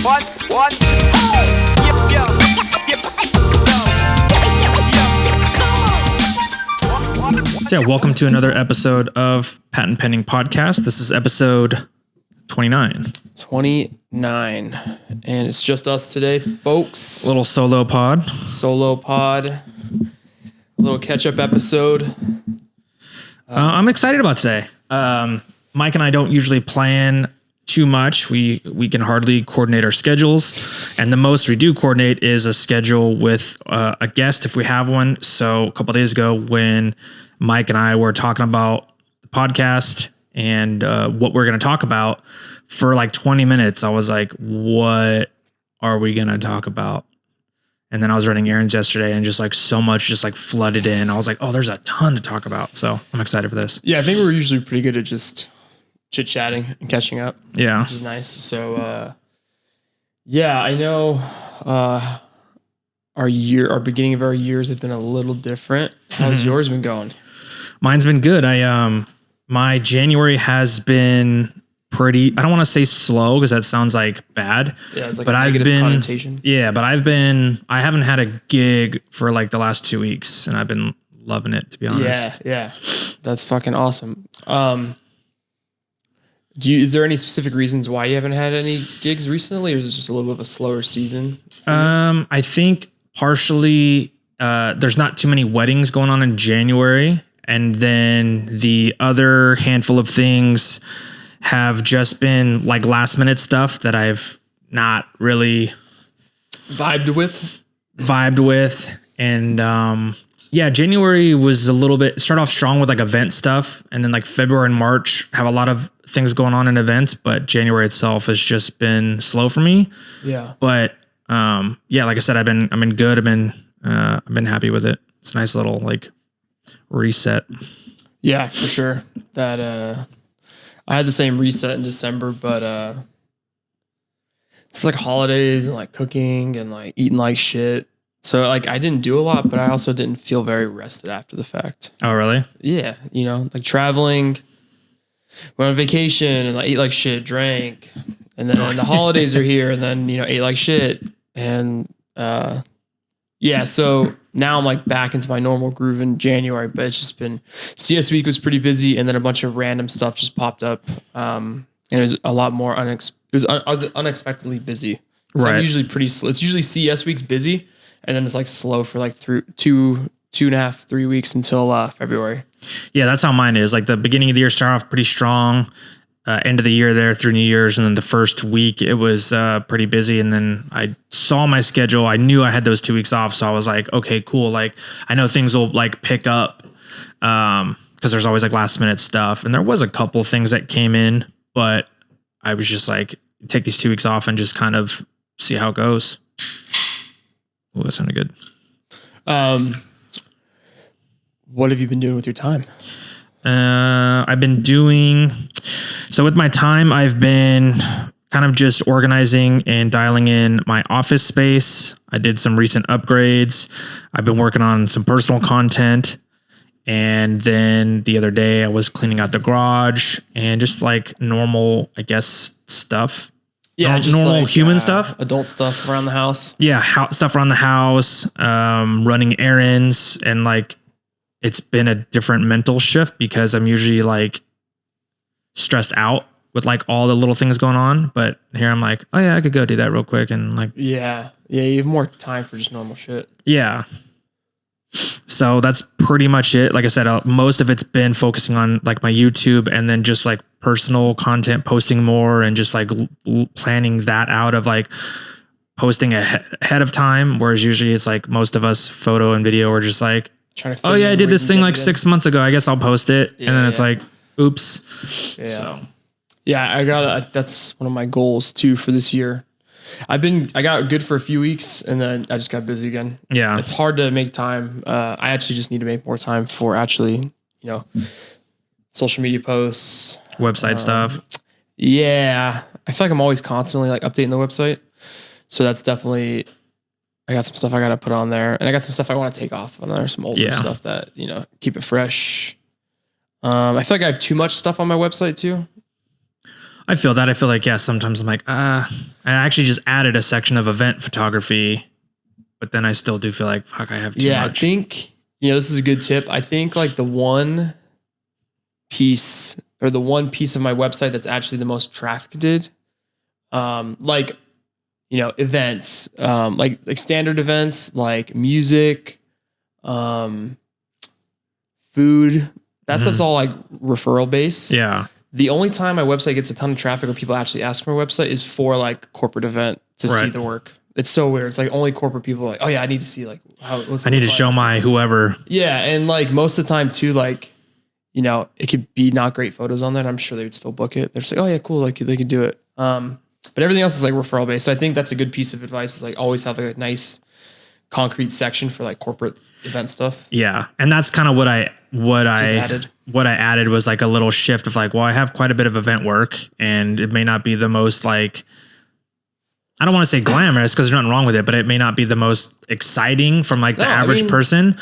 One. Yeah, welcome to another episode of Patent Pending Podcast. This is episode 29. 29. And it's just us today, folks. Little solo pod. Solo pod. A little catch-up episode. I'm excited about today. Mike and I don't usually plan too much. We can hardly coordinate our schedules. And the most we do coordinate is a schedule with a guest if we have one. So a couple of days ago when Mike and I were talking about the podcast and what we're going to talk about for like 20 minutes, I was like, what are we going to talk about? And then I was running errands yesterday and just like so much just like flooded in. I was like, oh, there's a ton to talk about. So I'm excited for this. Yeah, I think we're usually pretty good at just chit-chatting and catching up. Yeah. Which is nice. So, yeah, I know our beginning of our years have been a little different. How's yours been going? Mine's been good. My January has been pretty, I don't want to say slow because that sounds like bad. Yeah, it's like but a negative connotation. Yeah, but I haven't had a gig for like the last 2 weeks and I've been loving it, to be honest. Yeah. That's fucking awesome. Is there any specific reasons why you haven't had any gigs recently, or is it just a little bit of a slower season? I think partially there's not too many weddings going on in January. And then the other handful of things have just been like last minute stuff that I've not really vibed with. And yeah, January was a little bit, start off strong with like event stuff. And then like February and March have a lot of things going on in events, but January itself has just been slow for me. Yeah. But yeah, like I said, I've been good. I've been happy with it. It's a nice little like reset. Yeah, for sure. That I had the same reset in December, but it's like holidays and like cooking and like eating like shit. So like I didn't do a lot, but I also didn't feel very rested after the fact. Oh, really? Yeah, like traveling, went on vacation and like eat like shit, drank, and then the holidays are here, and then ate like shit, and yeah. So now I'm like back into my normal groove in January, but it's just been CS week was pretty busy, and then a bunch of random stuff just popped up, and it was a lot more I was unexpectedly busy. So right. I'm usually pretty slow. It's usually CS week's busy, and then it's like slow for like through 2.5, 3 weeks until February. Yeah, that's how mine is. Like the beginning of the year started off pretty strong. End of the year there through New Year's, and then the first week it was pretty busy. And then I saw my schedule. I knew I had those 2 weeks off, so I was like, okay, cool. Like I know things will like pick up because there's always like last minute stuff. And there was a couple things that came in, but I was just like, take these 2 weeks off and just kind of see how it goes. Oh, that sounded good. What have you been doing with your time? I've been doing, so with my time, I've been kind of just organizing and dialing in my office space. I did some recent upgrades. I've been working on some personal content. And then the other day I was cleaning out the garage and just like normal, I guess, stuff. Yeah, just normal like, human stuff, adult stuff around the house. Yeah, stuff around the house, running errands, and like it's been a different mental shift because I'm usually like stressed out with like all the little things going on, but here I'm like, oh yeah, I could go do that real quick and like yeah, you have more time for just normal shit. Yeah. So that's pretty much it. Like I said, most of it's been focusing on like my YouTube and then just like personal content, posting more and just like planning that out of like posting ahead of time. Whereas usually it's like most of us photo and video are just like, oh yeah, I did this thing like 6 months ago. I guess I'll post it. Yeah, and then it's like, oops. Yeah. So. Yeah, that's one of my goals too for this year. I got good for a few weeks and then I just got busy again. Yeah. It's hard to make time. I actually just need to make more time for actually, social media posts, website stuff. Yeah. I feel like I'm always constantly like updating the website. So that's definitely, I got some stuff I got to put on there, and I got some stuff I want to take off on there. Some older stuff that, keep it fresh. I feel like I have too much stuff on my website too. I feel that. I feel like, yeah, sometimes I'm like, I actually just added a section of event photography, but then I still do feel like, fuck, I have too much. I think, this is a good tip. I think like the one piece of my website that's actually the most trafficked, like, events, like standard events, like music, food, that stuff's all like referral based. Yeah. The only time my website gets a ton of traffic or people actually ask for my website is for like corporate event to see the work. It's so weird. It's like only corporate people are like, oh yeah, I need to see like I need to show my whoever. Yeah. And like most of the time too, like, it could be not great photos on there. And I'm sure they would still book it. They're just like, oh yeah, cool. Like they could do it. But everything else is like referral based. So I think that's a good piece of advice is like always have like a nice concrete section for like corporate event stuff. Yeah. And that's kind of what I added was like a little shift of like, well, I have quite a bit of event work and it may not be the most like, I don't want to say glamorous because there's nothing wrong with it, but it may not be the most exciting from like the average person.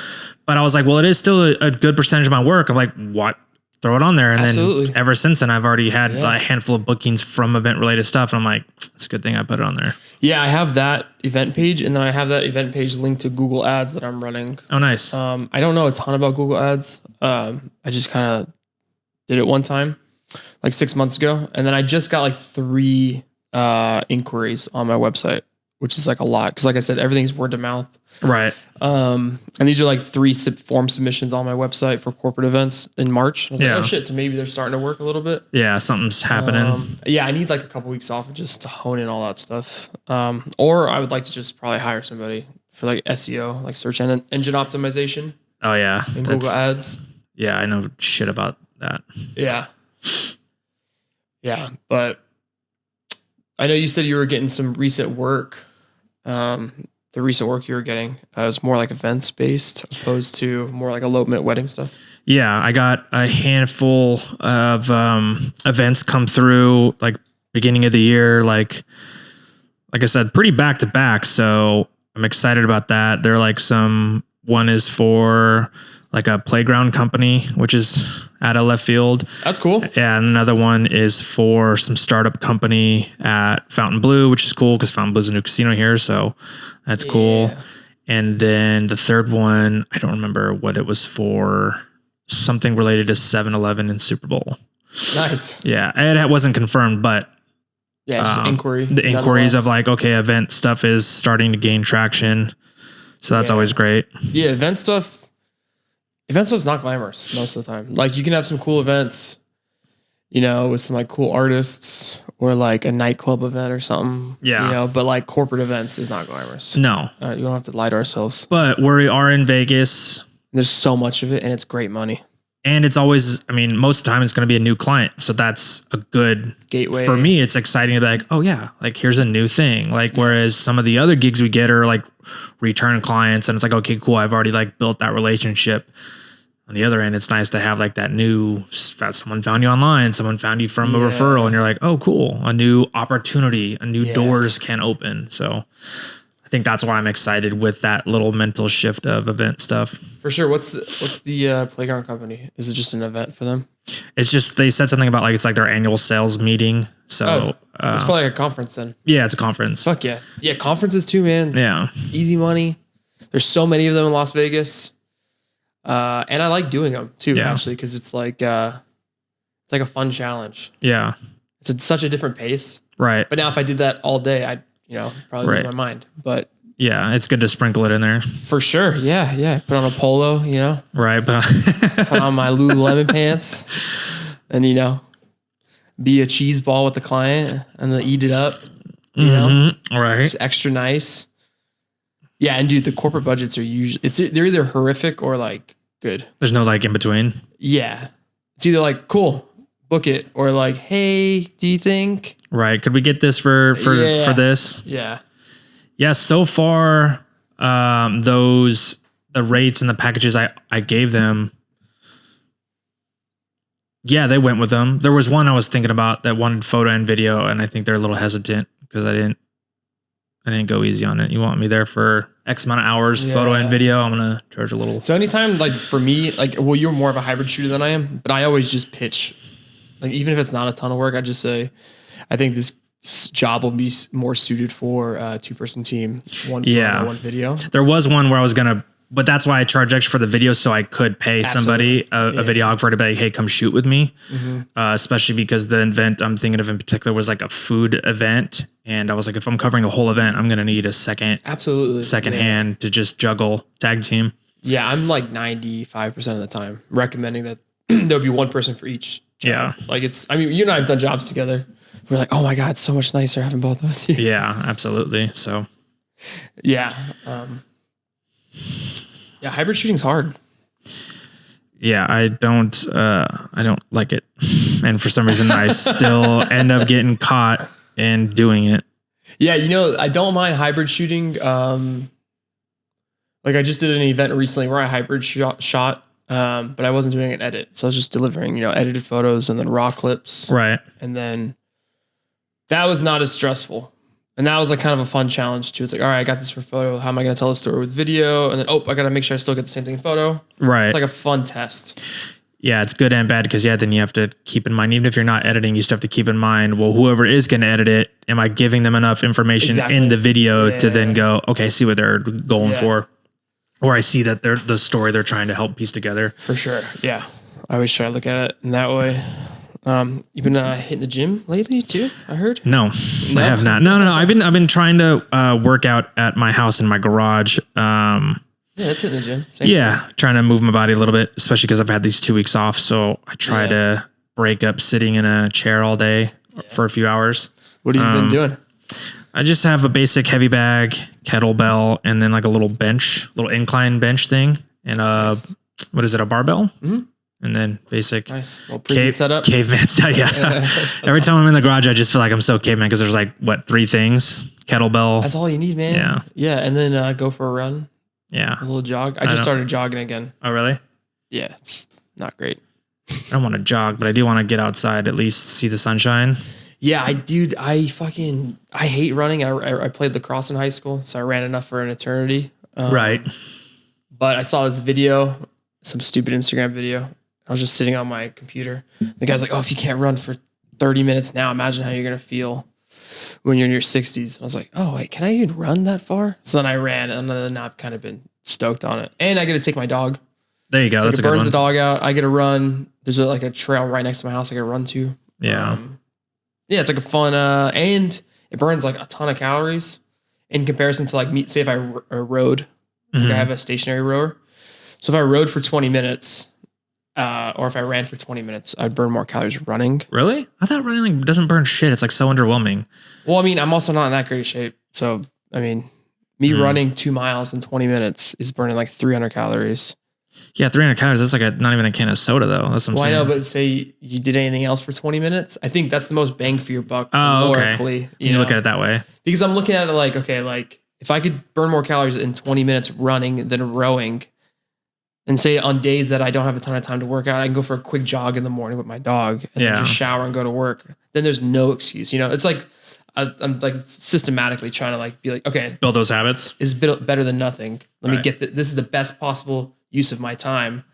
But I was like, well, it is still a good percentage of my work. I'm like, what? Throw it on there. And then ever since then, I've already had a handful of bookings from event related stuff. And I'm like, it's a good thing I put it on there. Yeah, I have that event page, and then I have that event page linked to Google Ads that I'm running. Oh, nice. I don't know a ton about Google Ads. I just kind of did it one time, like 6 months ago, and then I just got like 3 inquiries on my website, which is like a lot because, like I said, everything's word of mouth. Right. And these are like 3 form submissions on my website for corporate events in March. I was like, oh shit, so maybe they're starting to work a little bit. Yeah, something's happening. I need like a couple weeks off just to hone in all that stuff. Or I would like to just probably hire somebody for like SEO, like search engine optimization. Oh yeah. And Google Ads. Yeah, I know shit about that. Yeah. Yeah, but I know you said you were getting some recent work. The recent work you were getting was more like events based opposed to more like elopement wedding stuff. Yeah, I got a handful of events come through like beginning of the year, like I said, pretty back to back. So I'm excited about that. They're like one is for like a playground company, which is out of left field. That's cool. Yeah. And another one is for some startup company at Fontainebleau, which is cool because Fontainebleau is a new casino here. So that's cool. And then the third one, I don't remember what it was for, something related to 7-Eleven and Super Bowl. Nice. Yeah. It wasn't confirmed, but just inquiry. The inquiries of like, okay, event stuff is starting to gain traction. So that's always great. Yeah. Event stuff's not glamorous most of the time. Like you can have some cool events, with some like cool artists or like a nightclub event or something. Yeah. But like corporate events is not glamorous. No. You don't have to lie to ourselves. But we are in Vegas. There's so much of it and it's great money. And it's always, most of the time it's going to be a new client. So that's a good gateway. For me, it's exciting to be like, oh yeah, like here's a new thing. Like, whereas some of the other gigs we get are like return clients and it's like, okay, cool. I've already like built that relationship. On the other end, it's nice to have like that new, someone found you online, someone found you from a referral and you're like, oh, cool. A new opportunity, a new doors can open. So I think that's why I'm excited with that little mental shift of event stuff. For sure. What's the playground company? Is it just an event for them? It's just, they said something about like, it's like their annual sales meeting. So it's probably like a conference then. Yeah, it's a conference. Fuck yeah. Yeah. Conferences too, man. Yeah. Easy money. There's so many of them in Las Vegas. And I like doing them too, actually, because it's like a fun challenge. Yeah. It's such a different pace. Right. But now if I did that all day, I'd, probably lose my mind. But yeah, it's good to sprinkle it in there. For sure. Yeah. Yeah. Put on a polo, Right. But put on my Lululemon pants and, be a cheese ball with the client and then eat it up, Right. It's extra nice. Yeah. And dude, the corporate budgets are usually, they're either horrific or like good. There's no like in between. Yeah. It's either like, cool, book it, or like, hey, do you think? Right. Could we get this for this? Yeah. Yeah. So far, the rates and the packages I gave them, yeah, they went with them. There was one I was thinking about that wanted photo and video, and I think they're a little hesitant because I didn't go easy on it. You want me there for X amount of hours, photo and video, I'm going to charge a little. So anytime, like for me, like, well, you're more of a hybrid shooter than I am, but I always just pitch Like even if it's not a ton of work, I just say, I think this job will be more suited for a 2-person team, one photo, one video. There was one where I was gonna, but that's why I charge extra for the video, so I could pay somebody, a videographer, to be like, hey, come shoot with me. Especially because the event I'm thinking of in particular was like a food event, and I was like, if I'm covering a whole event, I'm gonna need a second hand to just juggle tag team. Yeah, I'm like 95% of the time recommending that there'll be one person for each job. Yeah, like it's. I mean, you and I have done jobs together. We're like, oh my god, it's so much nicer having both of us here. Yeah, absolutely. So, yeah. Yeah, hybrid shooting's hard. Yeah, I don't like it. And for some reason I still end up getting caught and doing it. Yeah, you know, I don't mind hybrid shooting. Like I just did an event recently where I hybrid shot, but I wasn't doing an edit. So I was just delivering, edited photos and then raw clips. Right. And then that was not as stressful. And that was like kind of a fun challenge too. It's like, all right, I got this for photo. How am I going to tell the story with video? And then, I got to make sure I still get the same thing in photo. Right. It's like a fun test. Yeah, it's good and bad because then you have to keep in mind, even if you're not editing, you still have to keep in mind, well, whoever is going to edit it, am I giving them enough information in the video to then go, okay, I see what they're going for. Or I see that the story they're trying to help piece together. For sure. Yeah. I always try to look at it in that way. You've been hitting the gym lately too, I heard? No, I have not. No. I've been trying to work out at my house in my garage. Yeah, that's hitting the gym. Trying to move my body a little bit, especially because I've had these 2 weeks off. So I try to break up sitting in a chair all day for a few hours. What have you been doing? I just have a basic heavy bag, kettlebell, and then like a little incline bench thing. And what is it, a barbell? Mm-hmm. And then basic setup. Caveman style. Yeah. Every time I'm in the garage, I just feel like I'm so caveman because there's like, 3 things? Kettlebell. That's all you need, man. Yeah. Yeah. And then go for a run. Yeah. A little jog. I just started jogging again. Oh, really? Yeah. It's not great. I don't want to jog, but I do want to get outside, at least see the sunshine. Yeah, I hate running. I played lacrosse in high school, so I ran enough for an eternity. Right. But I saw this video, some stupid Instagram video. I was just sitting on my computer. The guy's like, oh, if you can't run for 30 minutes now, imagine how you're going to feel when you're in your 60s. I was like, oh, wait, can I even run that far? So then I ran, and then now I've kind of been stoked on it. And I get to take my dog. There you go. So that's a good one. It burns the dog out. I get to run. There's a trail right next to my house I get to run to. Yeah. Yeah, it's like a fun, and it burns like a ton of calories in comparison to like say if I rode, like I have a stationary rower. So if I rode for 20 minutes, or if I ran for 20 minutes, I'd burn more calories running. Really? I thought running doesn't burn shit. It's like so underwhelming. Well, I mean, I'm also not in that great shape. So, I mean, me running 2 miles in 20 minutes is burning like 300 calories. Yeah, 300 calories. That's like not even a can of soda, though. That's what I'm saying. I know, but say you did anything else for 20 minutes. I think that's the most bang for your buck. Oh, okay. You look at it that way. Because I'm looking at it like, okay, like if I could burn more calories in 20 minutes running than rowing, and say on days that I don't have a ton of time to work out, I can go for a quick jog in the morning with my dog and then just shower and go to work. Then there's no excuse. It's like I'm like systematically trying to like be like, okay, build those habits is better than nothing. Let me get this is the best possible use of my time.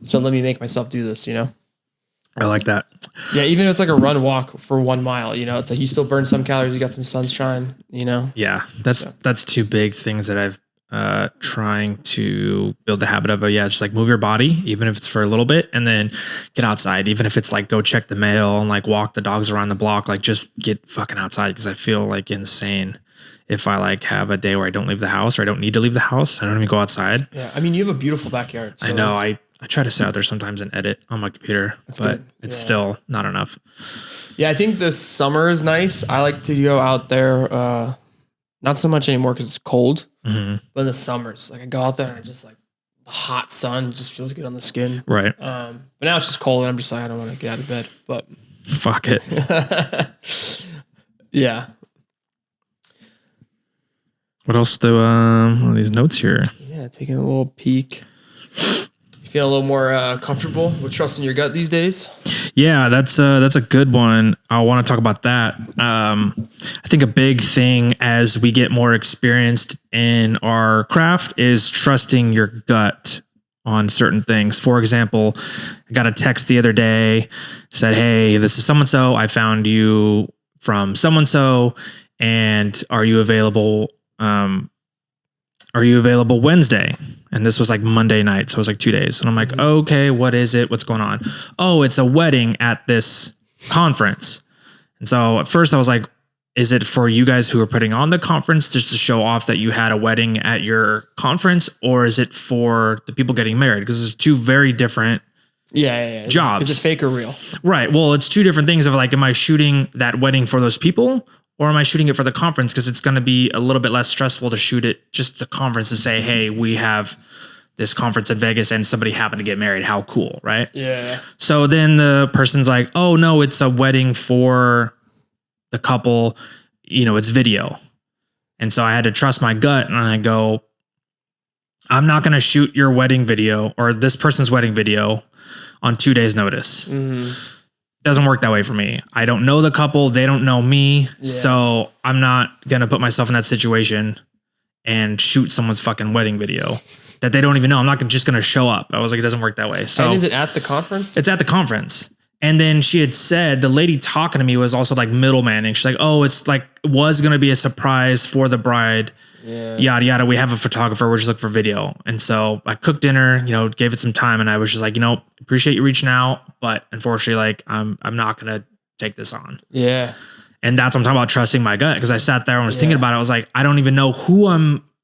So let me make myself do this, I like that. Yeah. Even if it's like a run walk for 1 mile, it's like you still burn some calories. You got some sunshine, Yeah. That's 2 big things that I've trying to build the habit of, just like move your body, even if it's for a little bit, and then get outside, even if it's like go check the mail and like walk the dogs around the block, like just get fucking outside. Cause I feel like insane if I like have a day where I don't leave the house or I don't need to leave the house. I don't even go outside. Yeah. I mean, you have a beautiful backyard. So. I know. I try to sit out there sometimes and edit on my computer, but it's still not enough. Yeah. I think the summer is nice. I like to go out there, not so much anymore because it's cold, but in the summers, like I go out there and I just like the hot sun just feels good on the skin. Right. But now it's just cold and I'm just like, I don't want to get out of bed, but fuck it. Yeah. What else do, what are these notes here? Yeah. Taking a little peek. Feeling a little more comfortable with trusting your gut these days? Yeah, that's a good one. I want to talk about that. I think a big thing as we get more experienced in our craft is trusting your gut on certain things. For example, I got a text the other day, said, "Hey, this is so-and-so. I found you from so-and-so, and are you available Wednesday?" And this was like Monday night. So it was like 2 days. And I'm like, okay, what is it? What's going on? Oh, it's a wedding at this conference. And so at first I was like, is it for you guys who are putting on the conference just to show off that you had a wedding at your conference? Or is it for the people getting married? Because it's two very different jobs. Is it fake or real? Right. Well, it's two different things of like, am I shooting that wedding for those people? Or am I shooting it for the conference? Because it's going to be a little bit less stressful to shoot it just the conference to say, hey, we have this conference in Vegas and somebody happened to get married. How cool, right? Yeah. So then the person's like, oh, no, it's a wedding for the couple. It's video. And so I had to trust my gut. And I go, I'm not going to shoot your wedding video or this person's wedding video on 2 days' notice. Mm-hmm. Doesn't work that way for me. I don't know the couple. They don't know me. Yeah. So I'm not going to put myself in that situation and shoot someone's fucking wedding video that they don't even know. I'm not just going to show up. I was like, it doesn't work that way. So and is it at the conference? It's at the conference. And then she had said, the lady talking to me was also like middlemaning. She's like, oh, it's like, was going to be a surprise for the bride. Yeah. Yada, yada. We have a photographer. We're just looking for video. And so I cooked dinner, gave it some time. And I was just like, appreciate you reaching out. But unfortunately, like, I'm not going to take this on. Yeah. And that's what I'm talking about, trusting my gut. Because I sat there and was thinking about it. I was like, I don't even know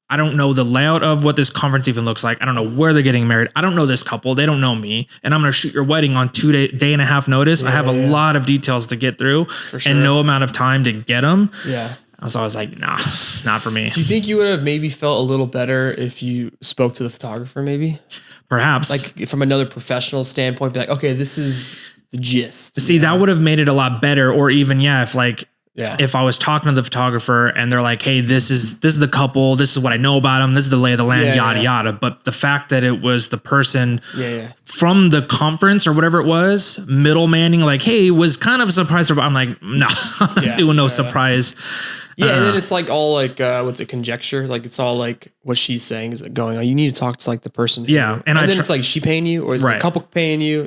I don't know the layout of what this conference even looks like. I don't know where they're getting married. I don't know this couple. They don't know me. And I'm going to shoot your wedding on day and a half notice. I have a lot of details to get through and no amount of time to get them. Yeah. So I was like, nah, not for me. Do you think you would have maybe felt a little better if you spoke to the photographer maybe? Perhaps. Like from another professional standpoint, be like, okay, this is the gist. See, that would have made it a lot better. Or even, if I was talking to the photographer and they're like, hey, this is the couple, this is what I know about them, this is the lay of the land, yada, yada. But the fact that it was the person from the conference or whatever it was, middlemaning, like, hey, was kind of a surprise. I'm like, no, I'm not doing no surprise. Yeah, and then it's like all like, what's it, conjecture? Like it's all like what she's saying is going on. You need to talk to like the person. Yeah. And then it's like, she paying you or is the couple paying you,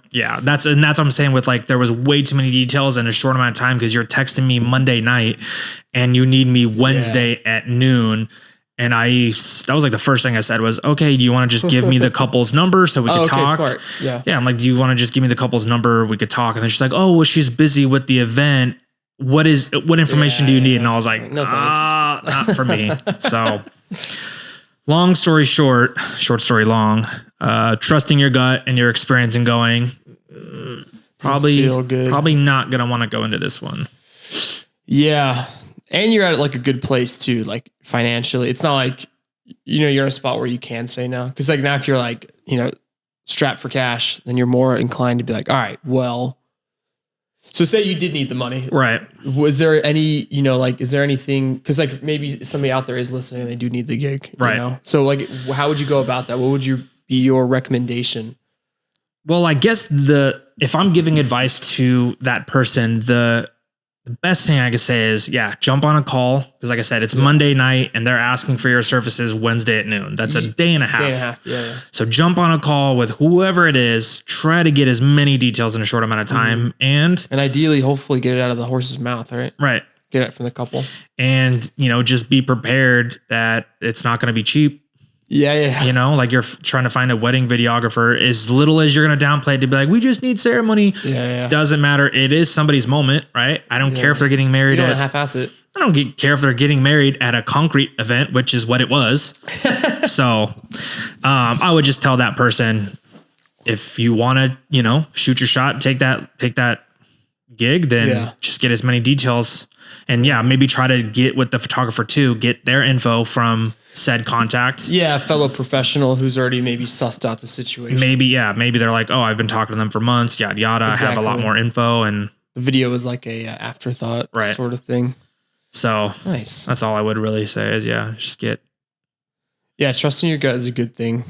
Yeah, that's what I'm saying with like, there was way too many details in a short amount of time because you're texting me Monday night and you need me Wednesday at noon. And that was like the first thing I said was, okay, do you want to just give me the couple's number so we could talk? Smart. Yeah. Yeah. I'm like, do you want to just give me the couple's number? We could talk. And then she's like, oh, well, she's busy with the event. What information do you need? And I was like, no, thanks. Not for me. So long story short story long, trusting your gut and your experience and going, probably not going to want to go into this one. Yeah. And you're at like a good place too, like financially. It's not like, you're in a spot where you can say no. Cause like now if you're like, strapped for cash, then you're more inclined to be like, all right, well, so say you did need the money. Right. Was there any, is there anything, cause like maybe somebody out there is listening and they do need the gig. Right. So like, how would you go about that? What would be your recommendation? Well, I guess if I'm giving advice to that person, the best thing I could say is, jump on a call. Cause like I said, it's Monday night and they're asking for your services Wednesday at noon. That's a day and a half. Yeah. So jump on a call with whoever it is, try to get as many details in a short amount of time and ideally, hopefully get it out of the horse's mouth, right? Right. Get it from the couple. And, just be prepared that it's not going to be cheap. Yeah. Like you're trying to find a wedding videographer, as little as you're going to downplay it to be like, we just need ceremony. Yeah. Doesn't matter. It is somebody's moment, right? I don't care if they're getting married. You don't half-ass it. I don't care if they're getting married at a concrete event, which is what it was. So I would just tell that person, if you want to, shoot your shot, take that gig, then just get as many details and maybe try to get with the photographer too, get their info from said contact. Yeah. A fellow professional who's already maybe sussed out the situation. Maybe they're like, oh, I've been talking to them for months, yada, yada. Exactly. I have a lot more info and the video was like a afterthought sort of thing. So nice. That's all I would really say is just get. Yeah. Trusting your gut is a good thing,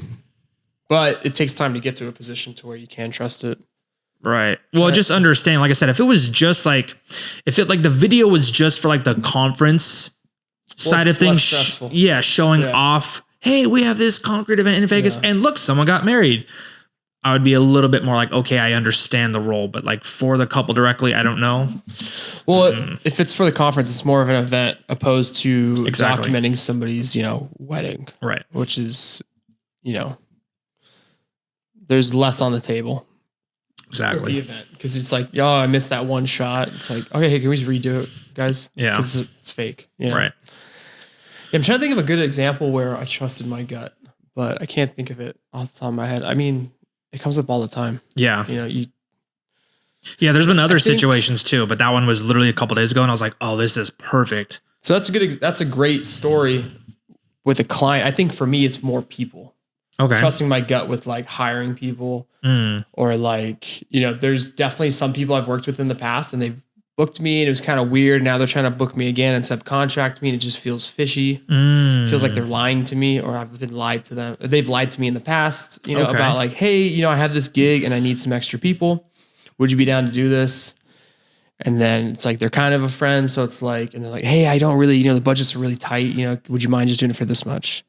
but it takes time to get to a position to where you can trust it. Right. Well, just understand, like I said, if it was just like, the video was just for like the conference side of things, showing off, hey, we have this concrete event in Vegas, and look, someone got married. I would be a little bit more like, okay, I understand the role, but like for the couple directly, I don't know. Well, if it's for the conference, it's more of an event opposed to Exactly. documenting somebody's, wedding, Right. which is, there's less on the table. The Exactly. event, because it's like, oh, I missed that one shot. It's like, okay, hey, can we just redo it, guys? Yeah. Because it's fake. Right. I'm trying to think of a good example where I trusted my gut, but I can't think of it off the top of my head. I mean, it comes up all the time. Yeah. You Yeah. There's been other think- situations too, but that one was literally a couple days ago, and I was like, oh, this is perfect. So that's a great story with a client. I think for me, it's more people. Okay. Trusting my gut with like hiring people or like, there's definitely some people I've worked with in the past and they've booked me and it was kind of weird. Now they're trying to book me again and subcontract me and it just feels fishy. It feels like they're lying to me or I've been lied to them. They've lied to me in the past, about like, hey, I have this gig and I need some extra people. Would you be down to do this? And then it's like, they're kind of a friend. So it's like, and they're like, hey, I don't really, the budgets are really tight. Would you mind just doing it for this much?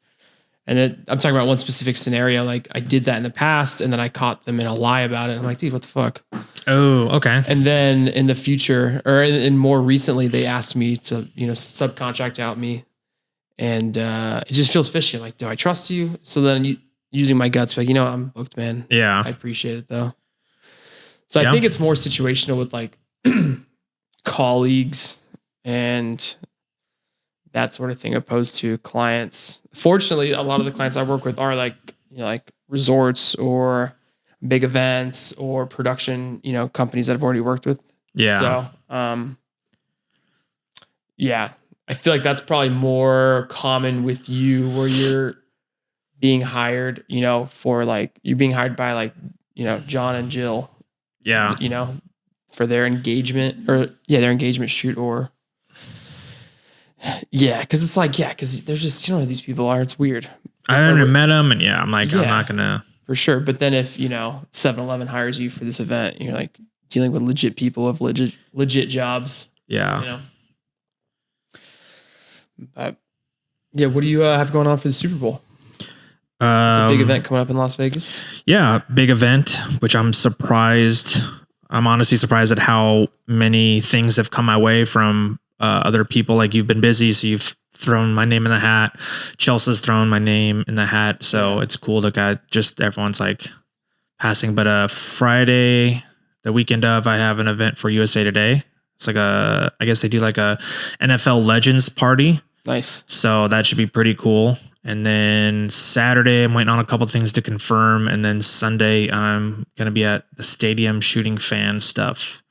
And then I'm talking about one specific scenario. Like I did that in the past and then I caught them in a lie about it. I'm like, dude, what the fuck? Oh, okay. And then in the future or in more recently, they asked me to, subcontract out me and it just feels fishy. I'm like, do I trust you? So then using my guts, like, I'm booked, man. Yeah. I appreciate it though. So I think it's more situational with like colleagues and that sort of thing opposed to clients. Fortunately, a lot of the clients I work with are like, like resorts or big events or production, companies that I've already worked with. Yeah. So, yeah, I feel like that's probably more common with you where you're being hired, for like, you're being hired by like, John and Jill, Yeah. for their engagement or their engagement shoot or because it's like, because they're just, who these people are. It's weird. I haven't met them and I'm like, I'm not going to. For sure. But then if, 7-Eleven hires you for this event, you're like dealing with legit people of legit jobs. Yeah. But yeah, what do you have going on for the Super Bowl? It's a big event coming up in Las Vegas. Yeah, big event, which I'm surprised. I'm honestly surprised at how many things have come my way from other people. Like you've been busy, so you've thrown my name in the hat. Chelsea's thrown my name in the hat, so it's cool to get just everyone's like passing. But Friday, the weekend of, I have an event for USA Today. It's like I guess they do like a NFL Legends party. Nice. So that should be pretty cool. And then Saturday, I'm waiting on a couple things to confirm. And then Sunday, I'm going to be at the stadium shooting fan stuff.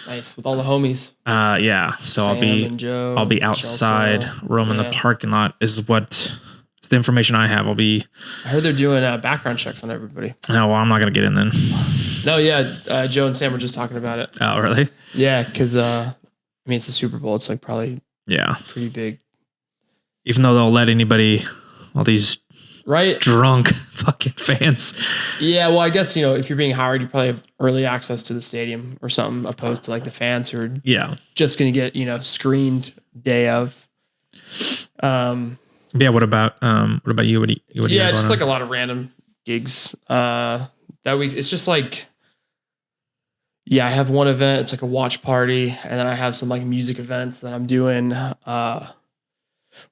Nice. With all the homies. Yeah. So Sam I'll be and Joe, outside Chelsea. roaming the parking lot is the information I have. I heard they're doing background checks on everybody. No, well, I'm not going to get in then. No, yeah. Joe and Sam were just talking about it. Oh, really? Yeah. Cause it's the Super Bowl. It's like probably pretty big. Even though they'll let anybody, all these right drunk fucking fans. Yeah, well, I guess if you're being hired, you probably have early access to the stadium or something, opposed to like the fans who are just gonna get screened day of. Yeah. What about you? What do you just like a lot of random gigs. That week, it's just like. Yeah, I have one event. It's like a watch party, and then I have some like music events that I'm doing.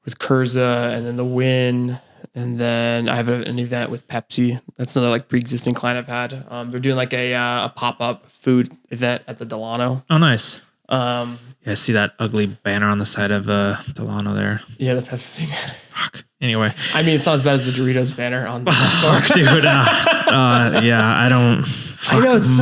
With Kurza and then the Win. And then I have an event with Pepsi. That's another like pre-existing client I've had. They're doing like a pop-up food event at the Delano. Oh, nice. I see that ugly banner on the side of Delano there. Yeah, the Pepsi banner. Fuck. Anyway. I mean, it's not as bad as the Doritos banner on the dude. Yeah, I don't. I know it's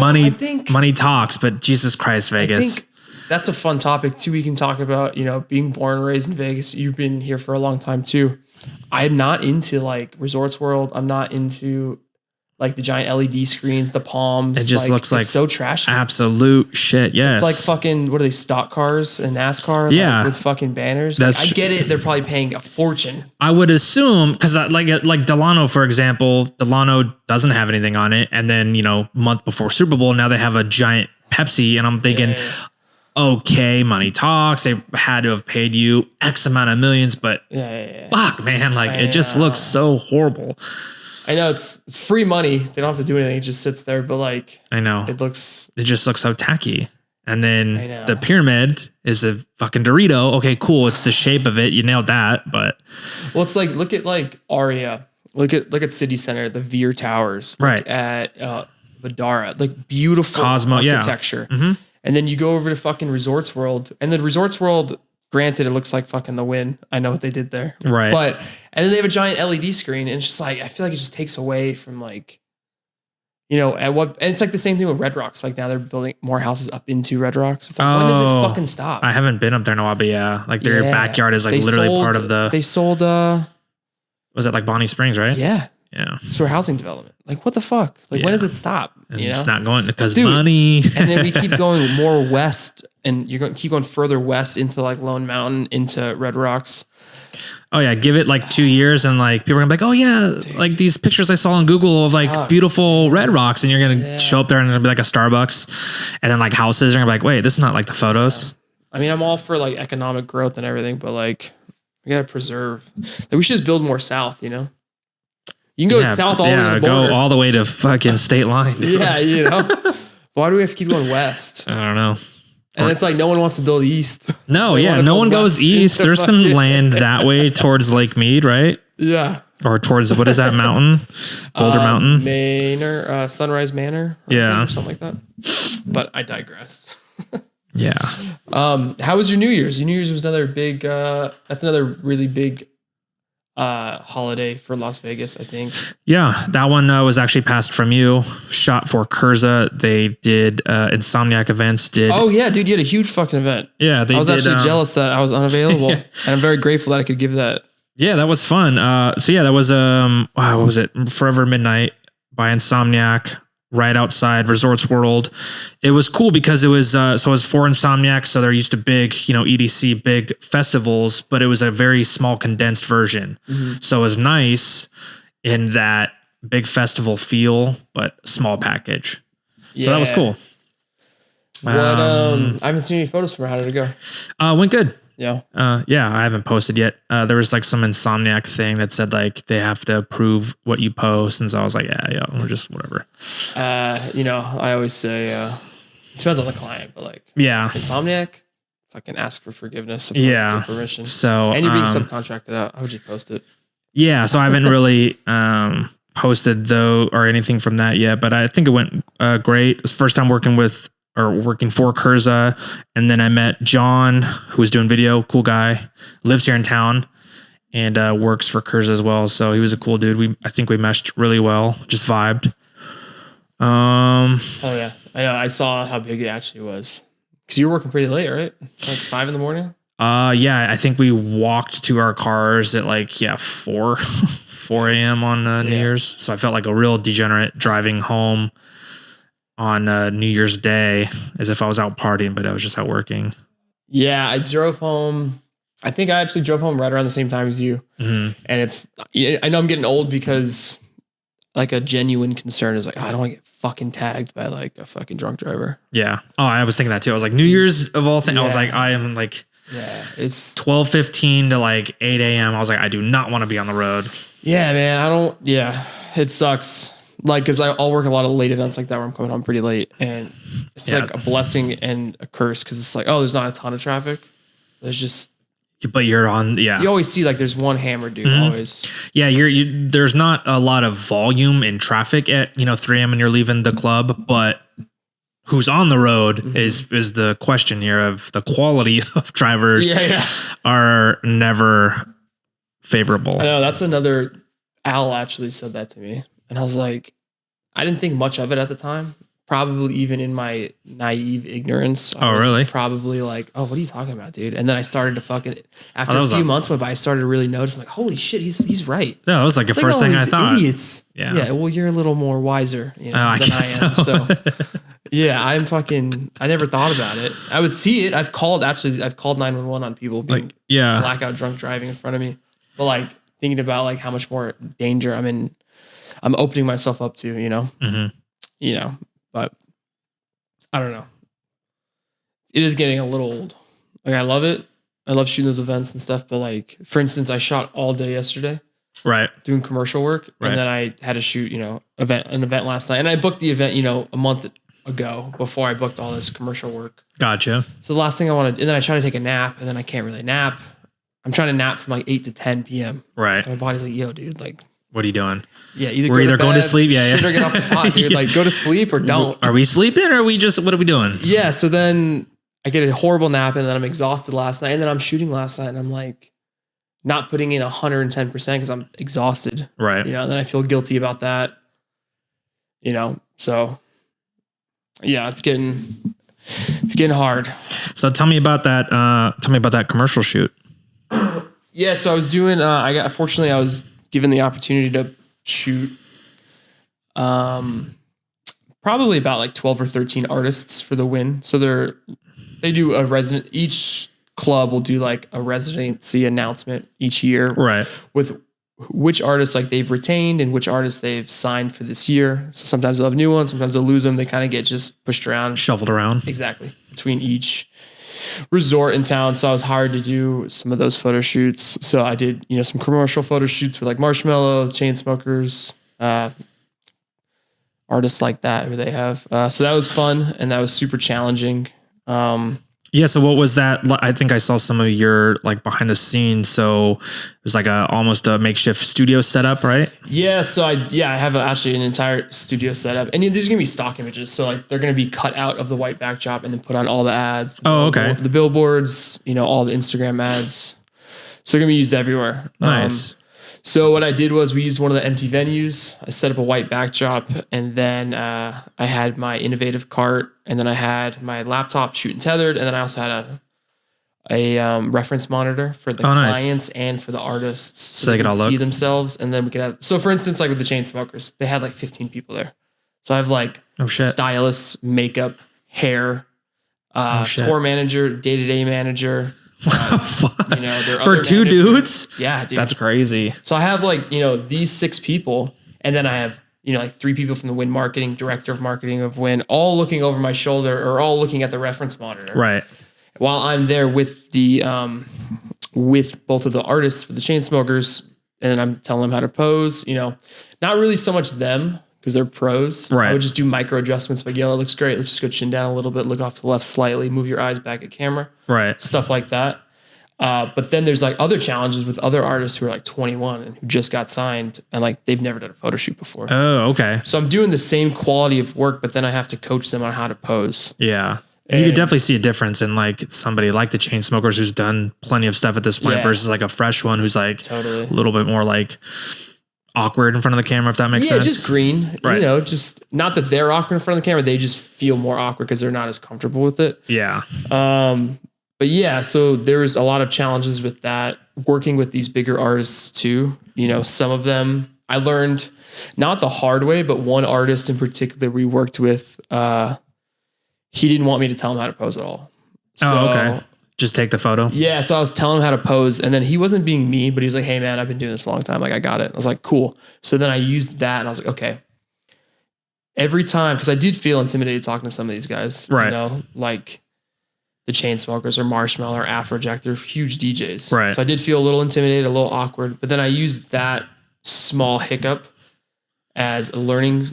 money talks, but Jesus Christ, Vegas. I think that's a fun topic too. We can talk about, being born and raised in Vegas. You've been here for a long time too. I'm not into like Resorts World. I'm not into like the giant LED screens, the palms. It just looks like so trashy. Absolute shit. Yes. It's like fucking, what are they, stock cars and NASCAR? Yeah. Like, with fucking banners. I get it. They're probably paying a fortune. I would assume, because like Delano, for example, Delano doesn't have anything on it. And then, month before Super Bowl, now they have a giant Pepsi. And I'm thinking, okay, money talks. They had to have paid you X amount of millions, but Yeah. fuck, man, like it just looks so horrible. I know it's free money. They don't have to do anything. It just sits there, but like I know it just looks so tacky. And then I know. the pyramid is a fucking Dorito. Okay, cool. It's the shape of it. You nailed that. But well, it's like look at like Aria. Look at City Center, the Veer Towers. Look right at Vidara, like beautiful Cosmo architecture. Yeah. Mm-hmm. And then you go over to fucking Resorts World, and then Resorts World. Granted, it looks like fucking the Wynn. I know what they did there, right? But and then they have a giant LED screen, and it's just like I feel like it just takes away from like. At what, and it's like the same thing with Red Rocks. Like now they're building more houses up into Red Rocks. It's like, when does it fucking stop? I haven't been up there in a while, but yeah, like their backyard is like literally part of the. They sold. Was it like Bonnie Springs, right? Yeah. Yeah. It's for housing development. Like what the fuck? Like when does it stop? And it's not going because Dude, money. And then we keep going more west, and you're going to keep going further west into like Lone Mountain, into Red Rocks. Oh yeah, give it like 2 years and like people are gonna be like, oh yeah, dude, like these pictures I saw on Google of like beautiful Red Rocks, and you're gonna show up there and it'll be like a Starbucks, and then like houses are gonna be like, wait, this is not like the photos. I mean, I'm all for like economic growth and everything, but like we gotta preserve. Like we should just build more south. You can go south all the way to the border. Go all the way to fucking state line. Yeah, Why do we have to keep going west? I don't know. And it's like no one wants to build east. No, no one goes east. There's some land that way towards Lake Mead, right? Yeah. Or towards, what is that mountain? Boulder Mountain? Manor, Sunrise Manor. Yeah. Or something like that. But I digress. Yeah. How was your New Year's? Your New Year's was another big, that's another really big holiday for Las Vegas, I think. Yeah, that one was actually passed from you. Shot for Curza. They did Insomniac events. Oh yeah, dude, you had a huge fucking event. Yeah, I was actually jealous that I was unavailable, and I'm very grateful that I could give that. Yeah, that was fun. So yeah, that was what was it? Forever Midnight by Insomniac, right outside Resorts World. It was cool because it was so it was for Insomniac, so they're used to big, EDC big festivals, but it was a very small condensed version. Mm-hmm. So it was nice in that big festival feel, but small package. Yeah. So that was cool. What I haven't seen any photos from her. How did it go? Went good. Yeah. Yeah, I haven't posted yet. There was like some Insomniac thing that said like they have to approve what you post, and so I was like, yeah, we're just whatever. I always say it depends on the client, but like Insomniac, fucking ask for forgiveness. To permission. So and you're being subcontracted out. I would just post it. Yeah. So I haven't really posted though or anything from that yet, but I think it went great. It was first time working for Curza. And then I met John, who was doing video, cool guy, lives here in town and works for Curza as well. So he was a cool dude. I think we meshed really well, just vibed. Oh yeah. I know. I saw how big it actually was. Cause you were working pretty late, right? Like 5 a.m. Yeah, I think we walked to our cars at like 4 a.m. on New Year's. So I felt like a real degenerate driving home on New Year's Day as if I was out partying, but I was just out working. Yeah, I drove home. I think I actually drove home right around the same time as you. Mm-hmm. And I know I'm getting old because like a genuine concern is like, I don't want to get fucking tagged by like a fucking drunk driver. Yeah. Oh, I was thinking that too. I was like, New Year's of all things. I was like, I am like, it's 12:15 to like 8 a.m. I was like, I do not want to be on the road. Yeah, man. It sucks. Like, cause I'll work a lot of late events like that where I'm coming home pretty late, and it's like a blessing and a curse. Cause it's like, oh, there's not a ton of traffic. There's just, but you're on. Yeah. You always see like there's one hammer dude always. Yeah. There's not a lot of volume in traffic at, 3 a.m. and you're leaving the club, but who's on the road is the question here of the quality of drivers are never favorable. I know that's another, Al actually said that to me. And I was like, I didn't think much of it at the time. Probably even in my naive ignorance. I was probably like, oh, what are you talking about, dude? And then I started to fucking, after a few months went by, I started to really notice, like, holy shit, he's right. Yeah, that was like the first thing I thought. Idiots. Yeah. Well, you're a little more wiser than I am. So yeah, I never thought about it. I would see it. I've called 911 on people being blackout drunk driving in front of me. But like thinking about like how much more danger I'm opening myself up to, but I don't know. it is getting a little old. Like I love it. I love shooting those events and stuff. But like, for instance, I shot all day yesterday. Right. Doing commercial work. Right. And then I had to shoot, an event last night. And I booked the event, a month ago before I booked all this commercial work. Gotcha. So the last thing I wanted, and then I try to take a nap and then I can't really nap. I'm trying to nap from like 8 to 10 p.m. Right. So my body's like, yo, dude, like, what are you doing? Yeah, we're either going to sleep, shit, or get off the pot, dude. Like, go to sleep or don't. Are we sleeping or are we just? What are we doing? Yeah. So then I get a horrible nap, and then I'm exhausted last night, and then I'm shooting last night, and I'm like, not putting in 110% because I'm exhausted. Right. And then I feel guilty about that. So yeah, it's getting hard. So tell me about that. Tell me about that commercial shoot. Yeah. So I was doing. Fortunately, I was given the opportunity to shoot probably about like 12 or 13 artists for the win. So they do each club will do like a residency announcement each year. Right. With which artists like they've retained and which artists they've signed for this year. So sometimes they'll have new ones, sometimes they'll lose them. They kind of get just pushed around. Shuffled around. Exactly. Between each resort in town. So I was hired to do some of those photo shoots. So I did, some commercial photo shoots for like Marshmello, Chainsmokers, artists like that who they have. So that was fun and that was super challenging. Yeah. So what was that? I think I saw some of your like behind the scenes. So it was like almost a makeshift studio setup, right? Yeah. So I have actually an entire studio setup, and these are gonna be stock images. So like they're gonna be cut out of the white backdrop and then put on all the ads. Okay. The billboards, all the Instagram ads. So they're gonna be used everywhere. Nice. So what I did was we used one of the empty venues. I set up a white backdrop, and then I had my innovative cart, and then I had my laptop shooting tethered, and then I also had a reference monitor for the clients and for the artists, so they could all see themselves. And then we could have. So for instance, like with the Chainsmokers, they had like 15 people there. So I have like stylists, makeup, hair, tour manager, day-to-day manager. For two dudes. Yeah, dude. That's crazy. So I have like, these 6 people, and then I have, like 3 people from the Win marketing, director of marketing of Win, all looking over my shoulder or all looking at the reference monitor. Right. While I'm there with the, with both of the artists for the Chainsmokers, and I'm telling them how to pose, not really so much them because they're pros. Right. I would just do micro adjustments, like, that looks great. Let's just go chin down a little bit, look off to the left slightly, move your eyes back at camera. Right. Stuff like that. But then there's like other challenges with other artists who are like 21 and who just got signed and like they've never done a photo shoot before. Oh, okay. So I'm doing the same quality of work, but then I have to coach them on how to pose. Yeah. You could definitely see a difference in like somebody like the Chainsmokers who's done plenty of stuff at this point versus like a fresh one who's like a little bit more like awkward in front of the camera, if that makes sense. Yeah, just green. Right. Just not that they're awkward in front of the camera. They just feel more awkward because they're not as comfortable with it. Yeah. But yeah, so there's a lot of challenges with that. Working with these bigger artists too. Some of them I learned not the hard way, but one artist in particular we worked with, he didn't want me to tell him how to pose at all. So, okay. Just take the photo. Yeah. So I was telling him how to pose, and then he wasn't being mean, but he was like, "Hey man, I've been doing this a long time. Like I got it." I was like, "Cool." So then I used that, and I was like, "Okay." Every time, because I did feel intimidated talking to some of these guys, right? Like the Chainsmokers or Marshmello or Afrojack, they're huge DJs, right? So I did feel a little intimidated, a little awkward, but then I used that small hiccup as a learning,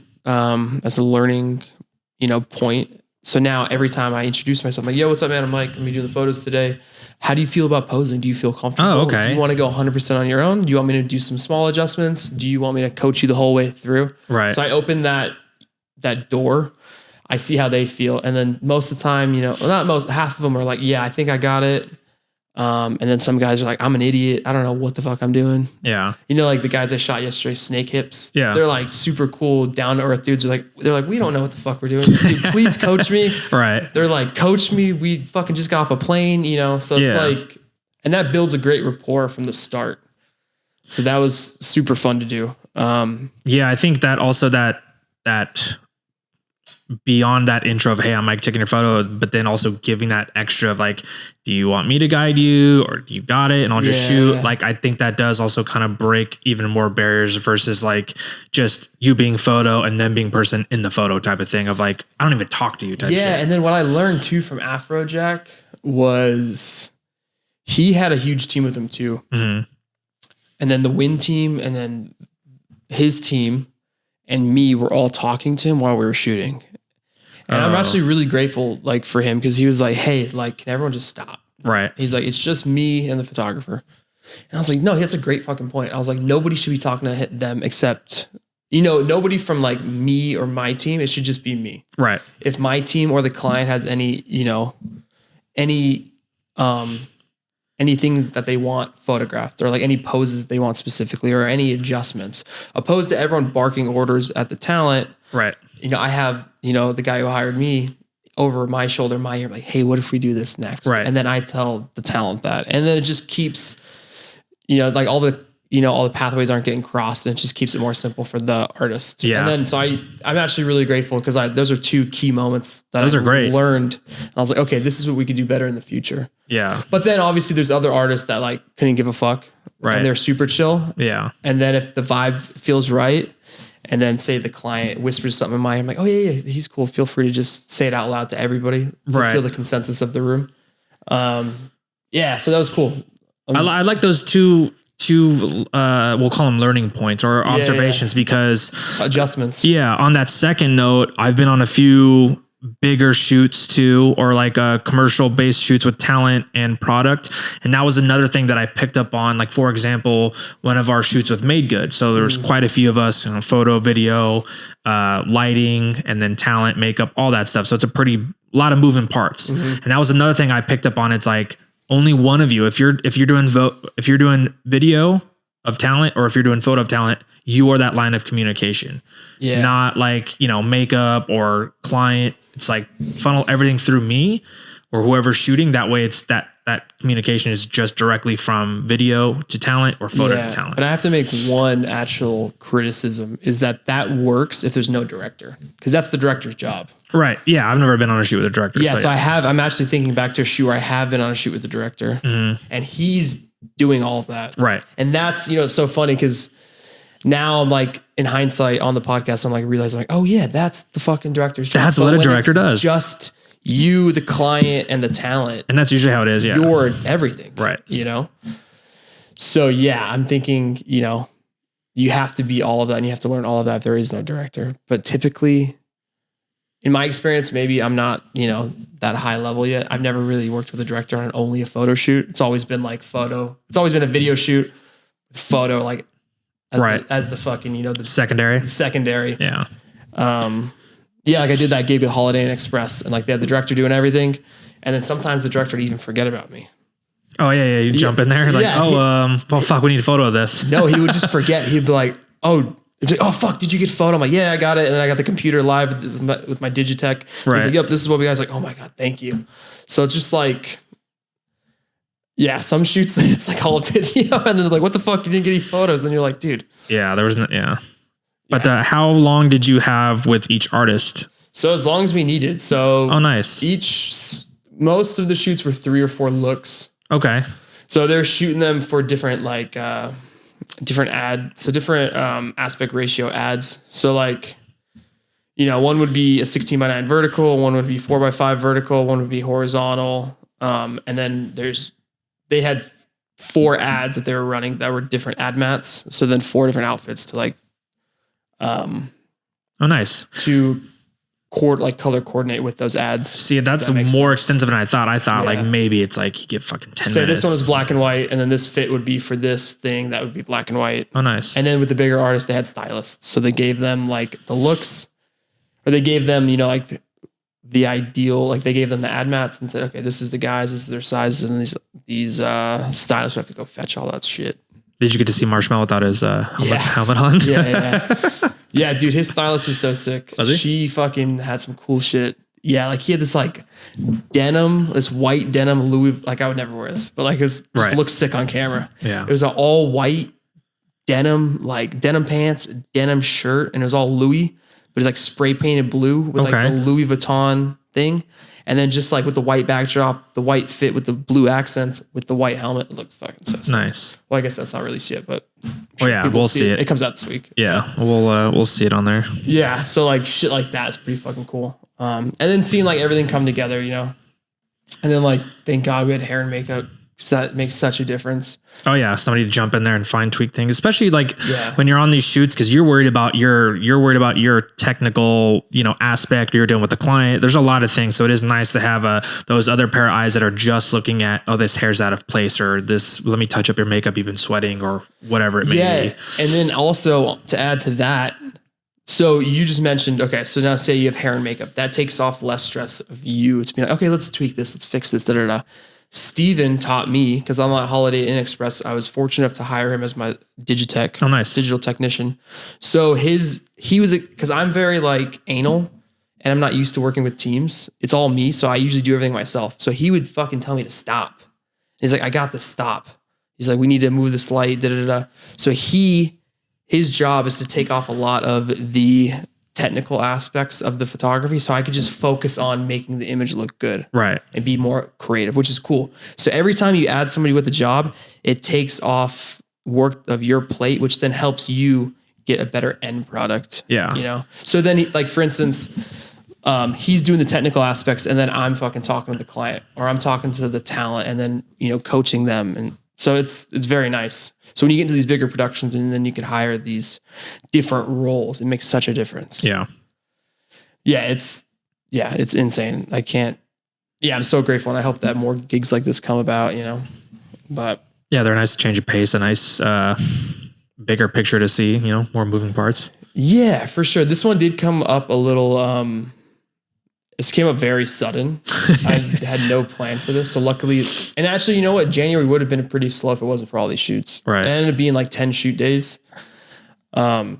point. So now every time I introduce myself, I'm like, "Yo, what's up, man? I'm Mike. Let me do the photos today. How do you feel about posing? Do you feel comfortable? Oh, okay. Do you want to go 100% on your own? Do you want me to do some small adjustments? Do you want me to coach you the whole way through?" Right. So I open that door. I see how they feel. And then most of the time, half of them are like, "Yeah, I think I got it." And then some guys are like, "I'm an idiot. I don't know what the fuck I'm doing." Yeah. Like the guys I shot yesterday, Snake Hips. Yeah. They're like super cool, down to earth dudes. They're like, "We don't know what the fuck we're doing. Dude, please coach me." Right. They're like, "Coach me. We fucking just got off a plane," So it's like, and that builds a great rapport from the start. So that was super fun to do. Yeah. I think that also that beyond that intro of, hey, I'm Mike taking your photo, but then also giving that extra of like, do you want me to guide you or you got it and I'll just shoot? Like, I think that does also kind of break even more barriers versus like just you being photo and then being person in the photo type of thing of like, I don't even talk to you type shit. And then what I learned too from Afrojack was he had a huge team with him too. Mm-hmm. And then the Win team and then his team and me were all talking to him while we were shooting. And I'm actually really grateful like for him because he was like, hey, like, can everyone just stop? Right. He's like, it's just me and the photographer. And I was like, no, that's a great fucking point. I was like, nobody should be talking to them except, you know, nobody from like me or my team. It should just be me. Right. If my team or the client has any, you know, anything that they want photographed or like any poses they want specifically or any adjustments, opposed to everyone barking orders at the talent. Right. You know, I have, you know, the guy who hired me over my shoulder, my ear, like, hey, what if we do this next? Right. And then I tell the talent that, and then it just keeps, you know, like all the pathways aren't getting crossed and it just keeps it more simple for the artist. Yeah. And then, so I'm actually really grateful because those are two key moments that those I are great. learned. And I was like, okay, this is what we could do better in the future. Yeah. But then obviously there's other artists that like couldn't give a fuck. Right. And they're super chill. Yeah. And then if the vibe feels right, and then say the client whispers something in my ear, I'm like, oh yeah, he's cool. Feel free to just say it out loud to everybody to feel the consensus of the room. Yeah, so that was cool. I like those two we'll call them learning points or observations because adjustments. Yeah. On that second note, I've been on a few bigger shoots too, or like commercial based shoots with talent and product. And that was another thing that I picked up on, like, for example, one of our shoots with Made Good. So there was quite a few of us, you know, photo, video, lighting, and then talent, makeup, all that stuff. So it's a lot of moving parts. And that was another thing I picked up on. It's like only one of you, if you're doing video of talent or if you're doing photo of talent, you are that line of communication. Yeah. Not like, you know, makeup or client. It's like funnel everything through me or whoever's shooting. That way it's that communication is just directly from video to talent or photo to talent. But I have to make one actual criticism is that works if there's no director, because that's the director's job. Right. Yeah. I've never been on a shoot with a director. Yeah. So I'm actually thinking back to a shoot where I have been on a shoot with the director and he's doing all of that. Right. And that's, you know, it's so funny because now I'm like, in hindsight on the podcast, I'm like realizing like, oh yeah, that's the fucking director's job. That's what a director does. Just you, the client, and the talent. And that's usually how it is. Yeah. You're everything. Right. You know? So yeah, I'm thinking, you know, you have to be all of that and you have to learn all of that if there is no director. But typically, in my experience, maybe I'm not, you know, that high level yet. I've never really worked with a director on only a photo shoot. It's always been like photo. It's always been a video shoot with photo, like as the fucking, you know, the secondary. Yeah. Yeah. Like I did that gig with Holiday Inn Express and like they had the director doing everything. And then sometimes the director would even forget about me. Oh yeah. Yeah. You jump in there like, well, fuck, we need a photo of this. No, he would just forget. He'd be like, oh fuck, did you get photo? I'm like, yeah, I got it. And then I got the computer live with my Digitech. Right. He's like, yep, this is what we got. I was like, oh my God, thank you. So it's just like, yeah, some shoots, it's like all video and then they're like, what the fuck? You didn't get any photos. And you're like, dude. Yeah, there was But how long did you have with each artist? So as long as we needed. So nice. Most of the shoots were 3 or 4 looks. Okay. So they're shooting them for different different aspect ratio ads. So like, you know, one would be a 16:9 vertical, one would be 4:5 vertical, one would be horizontal. And then they had 4 ads that they were running that were different ad mats. So then 4 different outfits to like, nice. To color coordinate with those ads. See, that's more extensive than I thought. I thought like maybe it's like you get fucking 10 minutes. So this one was black and white, and then this fit would be for this thing that would be black and white. Oh, nice. And then with the bigger artists, they had stylists. So they gave them like the looks, or they gave them, you know, like the ideal, like they gave them the ad mats and said, okay, this is the guys, this is their sizes, and these stylists would have to go fetch all that shit. Did you get to see Marshmallow without his helmet on? Yeah. Yeah, dude, his stylist was so sick. Was he? She fucking had some cool shit. Yeah, like he had this like this white denim Louis, like I would never wear this, but like it just looked sick on camera. Yeah. It was an all white denim, like denim pants, denim shirt, and it was all Louis, but it's like spray painted blue with like the Louis Vuitton thing. And then just like with the white backdrop, the white fit with the blue accents with the white helmet, it looked fucking so sick. Nice. Well, I guess that's not released yet, but we'll see it. It comes out this week. Yeah, we'll see it on there. Yeah, so like shit like that's pretty fucking cool. And then seeing like everything come together, you know. And then like thank God we had hair and makeup because that makes such a difference. Oh yeah, somebody to jump in there and fine tweak things, especially like when you're on these shoots because you're worried about your technical, you know, aspect you're doing with the client. There's a lot of things, so it is nice to have those other pair of eyes that are just looking at, oh, this hair's out of place, or this, let me touch up your makeup, you've been sweating, or whatever it may be. And then also to add to that, so you just mentioned, okay, so now say you have hair and makeup, that takes off less stress of you to be like, okay, let's tweak this, let's fix this, Steven taught me, because I'm at Holiday Inn Express, I was fortunate enough to hire him as my Digitech. Oh, nice. Digital technician. So he was, because I'm very like anal and I'm not used to working with teams. It's all me. So I usually do everything myself. So he would fucking tell me to stop. He's like, I got this, stop. He's like, we need to move this light, So his job is to take off a lot of the technical aspects of the photography, so I could just focus on making the image look good, right, and be more creative, which is cool. So every time you add somebody with a job, it takes off work of your plate, which then helps you get a better end product. Yeah, you know. So then, like for instance, he's doing the technical aspects, and then I'm fucking talking to the client, or I'm talking to the talent, and then coaching them, and so it's very nice. So when you get into these bigger productions and then you can hire these different roles, it makes such a difference. Yeah. Yeah. It's insane. I'm so grateful. And I hope that more gigs like this come about, but yeah, they're a nice change of pace, a nice, bigger picture to see, more moving parts. Yeah, for sure. This one did come up a little, this came up very sudden. I had no plan for this. So luckily, and actually, you know what? January would have been pretty slow if it wasn't for all these shoots. Right. It ended up being like 10 shoot days. But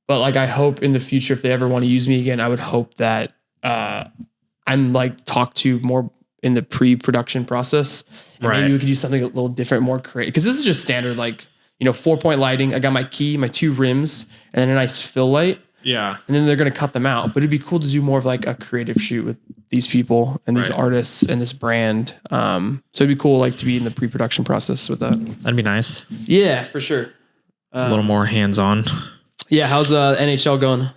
like, I hope in the future, if they ever want to use me again, I would hope that I'm like talked to more in the pre-production process. And maybe we could do something a little different, more creative. Because this is just standard, like, 4-point lighting. I got my key, my 2 rims, and then a nice fill light. Yeah. And then they're going to cut them out, but it'd be cool to do more of like a creative shoot with these people and these artists and this brand. So it'd be cool, like to be in the pre-production process with that. That'd be nice. Yeah, for sure. A little more hands-on. Yeah. How's NHL going?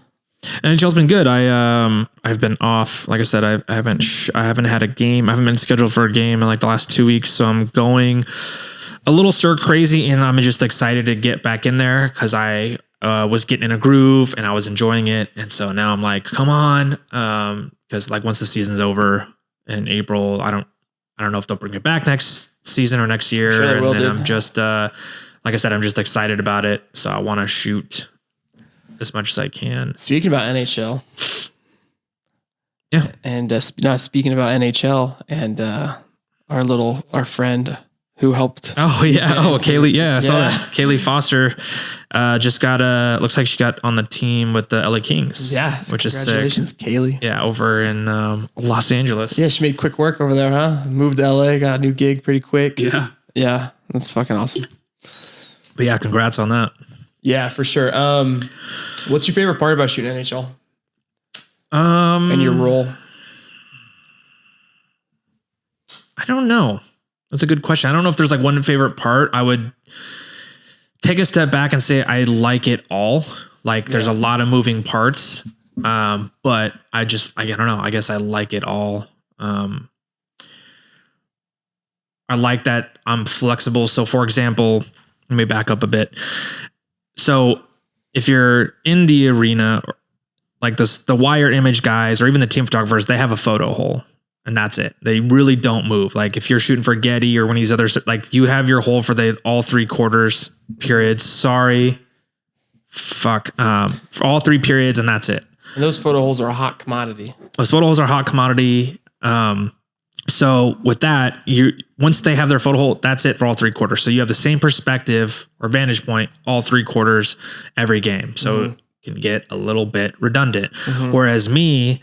NHL's been good. I've been off. Like I said, I haven't had a game. I haven't been scheduled for a game in like the last 2 weeks. So I'm going a little stir crazy, and I'm just excited to get back in there because I was getting in a groove and I was enjoying it. And so now I'm like, come on. Cause like once the season's over in April, I don't know if they'll bring it back next season or next year. Sure, and then I'm just, like I said, I'm just excited about it. So I want to shoot as much as I can. Speaking about NHL. Yeah. And speaking about NHL and our friend who helped. Oh yeah. Oh, Kaylee. Yeah. I saw that. Kaylee Foster just got looks like she got on the team with the LA Kings. Yeah. Which is sick. Congratulations, Kaylee. Yeah. Over in Los Angeles. Yeah. She made quick work over there, huh? Moved to LA, got a new gig pretty quick. Yeah. Yeah. That's fucking awesome. But yeah, congrats on that. Yeah, for sure. What's your favorite part about shooting NHL? And your role? I don't know. That's a good question. I don't know if there's like one favorite part. I would take a step back and say I like it all. Like there's a lot of moving parts. But I don't know. I guess I like it all. I like that I'm flexible. So for example, let me back up a bit. So if you're in the arena, like the wire image guys, or even the team photographers, they have a photo hole. And that's it. They really don't move. Like if you're shooting for Getty or one of these others, like you have your hole for all 3 quarters periods. Sorry. Fuck. For all 3 periods, and that's it. And those photo holes are a hot commodity. Those photo holes are a hot commodity. So with that, once they have their photo hole, that's it for all 3 quarters. So you have the same perspective or vantage point all 3 quarters every game. So it can get a little bit redundant. Whereas me,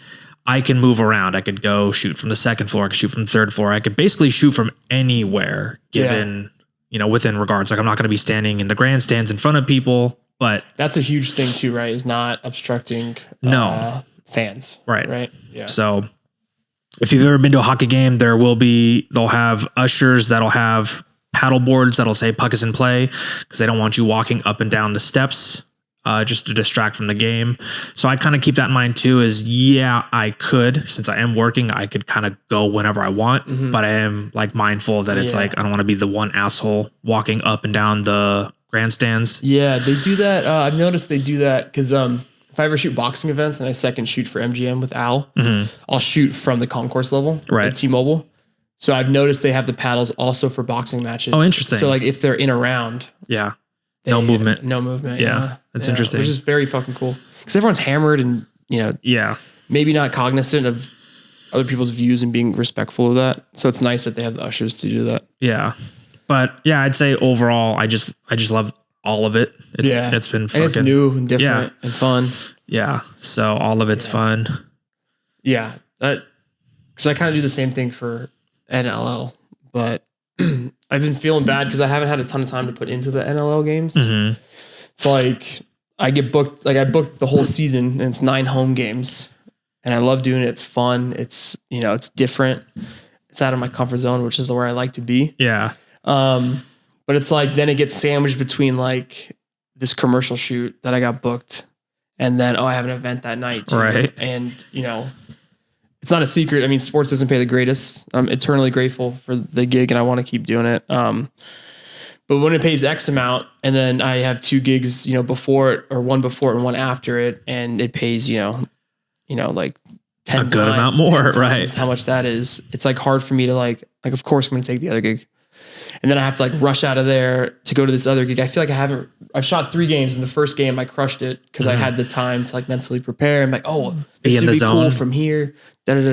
I can move around. I could go shoot from the 2nd floor. I could shoot from the 3rd floor. I could basically shoot from anywhere given, within regards. Like I'm not going to be standing in the grandstands in front of people But That's a huge thing too, right? Is not obstructing fans. Right. Right. Yeah. So if you've ever been to a hockey game, they'll have ushers that'll have paddle boards that'll say puck is in play because they don't want you walking up and down the steps just to distract from the game. So I kind of keep that in mind too, I could, since I am working, I could kind of go whenever I want, but I am like mindful that it's like, I don't want to be the one asshole walking up and down the grandstands. Yeah, they do that. I've noticed they do that because if I ever shoot boxing events and I second shoot for MGM with Al, I'll shoot from the concourse level at T-Mobile. So I've noticed they have the paddles also for boxing matches. Oh, interesting. So like if they're in a round, no movement. Yeah, that's interesting. Which is very fucking cool because everyone's hammered and maybe not cognizant of other people's views and being respectful of that. So it's nice that they have the ushers to do that. Yeah, but I'd say overall, I just love all of it. It's been fucking, and it's new and different and fun. Yeah, so all of it's fun. Yeah, because I kind of do the same thing for NLL, but I've been feeling bad because I haven't had a ton of time to put into the NLL games. It's like I get booked, like I booked the whole season and it's 9 home games and I love doing it. It's fun. It's, it's different. It's out of my comfort zone, which is where I like to be. Yeah. But it's like, then it gets sandwiched between like this commercial shoot that I got booked and then, I have an event that night too. Right. And, it's not a secret. I mean, sports doesn't pay the greatest. I'm eternally grateful for the gig and I want to keep doing it. But when it pays X amount and then I have 2 gigs, before it or one before it and one after it, and it pays, like 10 a good amount more, right? How much that is. It's like hard for me to like, of course I'm going to take the other gig. And then I have to like rush out of there to go to this other gig. I feel like I've shot 3 games. In the first game, I crushed it because I had the time to like mentally prepare. I'm like, this would be cool from here. And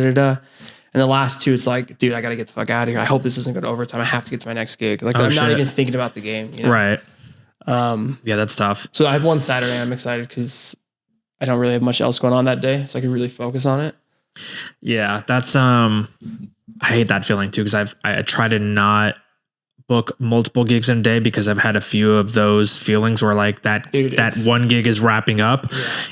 the last 2, it's like, dude, I got to get the fuck out of here. I hope this doesn't go to overtime. I have to get to my next gig. Like I'm not even thinking about the game. Right. Yeah, that's tough. So I have one Saturday. I'm excited because I don't really have much else going on that day. So I can really focus on it. Yeah, that's, I hate that feeling too. Cause I try to not book multiple gigs in a day because I've had a few of those feelings where like that one gig is wrapping up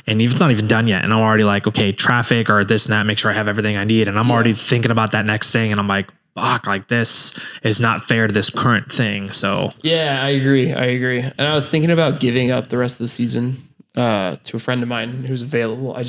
and it's not even done yet. And I'm already like, okay, traffic or this and that, make sure I have everything I need. And I'm already thinking about that next thing. And I'm like, fuck, like this is not fair to this current thing. So yeah, I agree. And I was thinking about giving up the rest of the season to a friend of mine who's available. I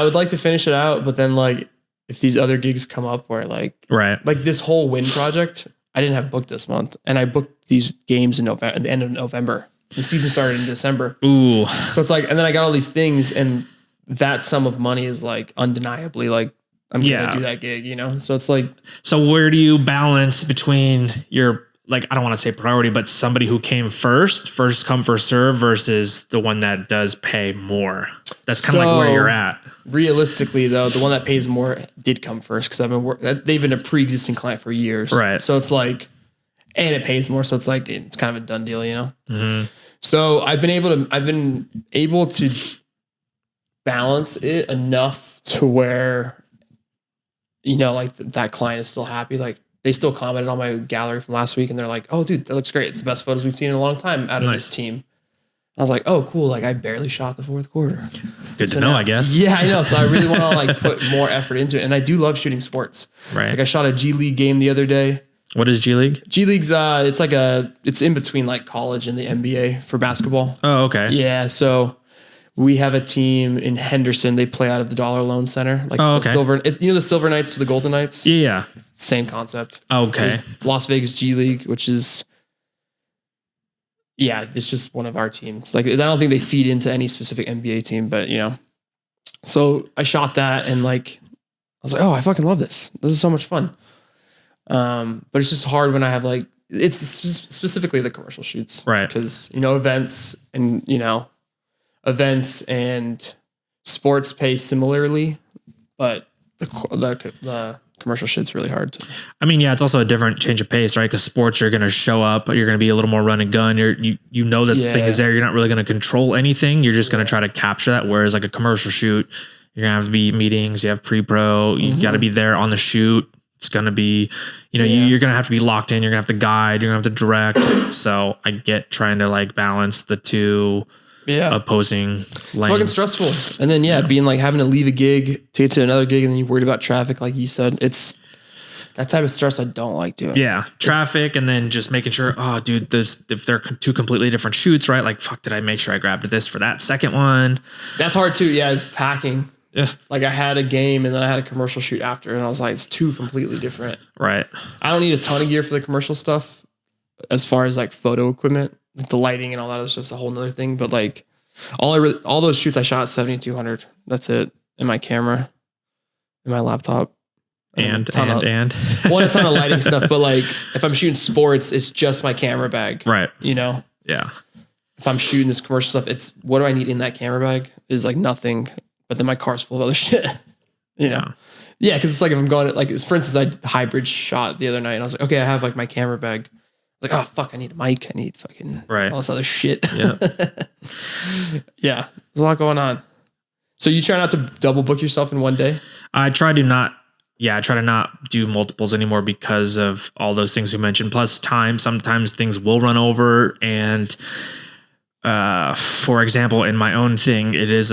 would like to finish it out, but then like, if these other gigs come up where like this whole Win project, I didn't have booked this month and I booked these games in November, at the end of November. The season started in December. Ooh. So it's like, and then I got all these things and that sum of money is like undeniably like, I'm going to do that gig, So it's like, so where do you balance between your, like, I don't want to say priority, but somebody who came first come, first serve versus the one that does pay more. That's kind of like where you're at. Realistically though, the one that pays more did come first because they've been a pre-existing client for years. Right. So it's like, and it pays more. So it's like, it's kind of a done deal, Mm-hmm. So I've been able to balance it enough to where, like that client is still happy. Like, they still commented on my gallery from last week and they're like, oh dude, that looks great. It's the best photos we've seen in a long time out of this team. I was like, oh cool. Like I barely shot the 4th quarter. Good to know, I guess. Yeah, I know. So I really want to like put more effort into it. And I do love shooting sports. Right. Like I shot a G League game the other day. What is G League? G League's it's in between like college and the NBA for basketball. Oh, okay. Yeah. So we have a team in Henderson. They play out of the Dollar Loan Center. Like the Silver, the Silver Knights to the Golden Knights. Yeah. Same concept. Okay. There's Las Vegas G League, which is, it's just one of our teams. Like, I don't think they feed into any specific NBA team, but so I shot that and like, I was like, oh, I fucking love this. This is so much fun. But it's just hard when I have like, it's specifically the commercial shoots, right? Because, events and sports pay similarly, but the commercial shit's really hard to. I mean, it's also a different change of pace, right? Because sports, you're going to show up, you're going to be a little more run and gun. You that the thing is there. You're not really going to control anything. You're just going to try to capture that. Whereas like a commercial shoot, you're going to have to be meetings. You have pre-pro. You got to be there on the shoot. It's going to be, you're going to have to be locked in. You're going to have to guide. You're going to have to direct. So I get trying to like balance the two opposing lanes. It's fucking stressful. And then, being like having to leave a gig to get to another gig and then you're worried about traffic. Like you said, it's that type of stress I don't like doing. Yeah. Traffic. And then just making sure, oh dude, if they're two completely different shoots, right? Like, fuck, did I make sure I grabbed this for that second one? That's hard too. Yeah. Is packing. Yeah. Like I had a game and then I had a commercial shoot after and I was like, it's two completely different. Right. I don't need a ton of gear for the commercial stuff as far as like photo equipment, the lighting and all that other stuff's a whole nother thing. But like all those shoots I shot at 7200. That's it. And my camera and my laptop. And a ton of lighting stuff. But like if I'm shooting sports, it's just my camera bag. Right. Yeah. If I'm shooting this commercial stuff, it's what do I need in that camera bag is like nothing. But then my car's full of other shit, Yeah, because it's like if I'm going like for instance, I hybrid shot the other night and I was like, okay, I have like my camera bag. Like, oh fuck, I need a mic, I need fucking all this other shit. Yeah, there's a lot going on. So you try not to double book yourself in one day? I try to not do multiples anymore because of all those things we mentioned. Plus time, sometimes things will run over. And for example, in my own thing, it is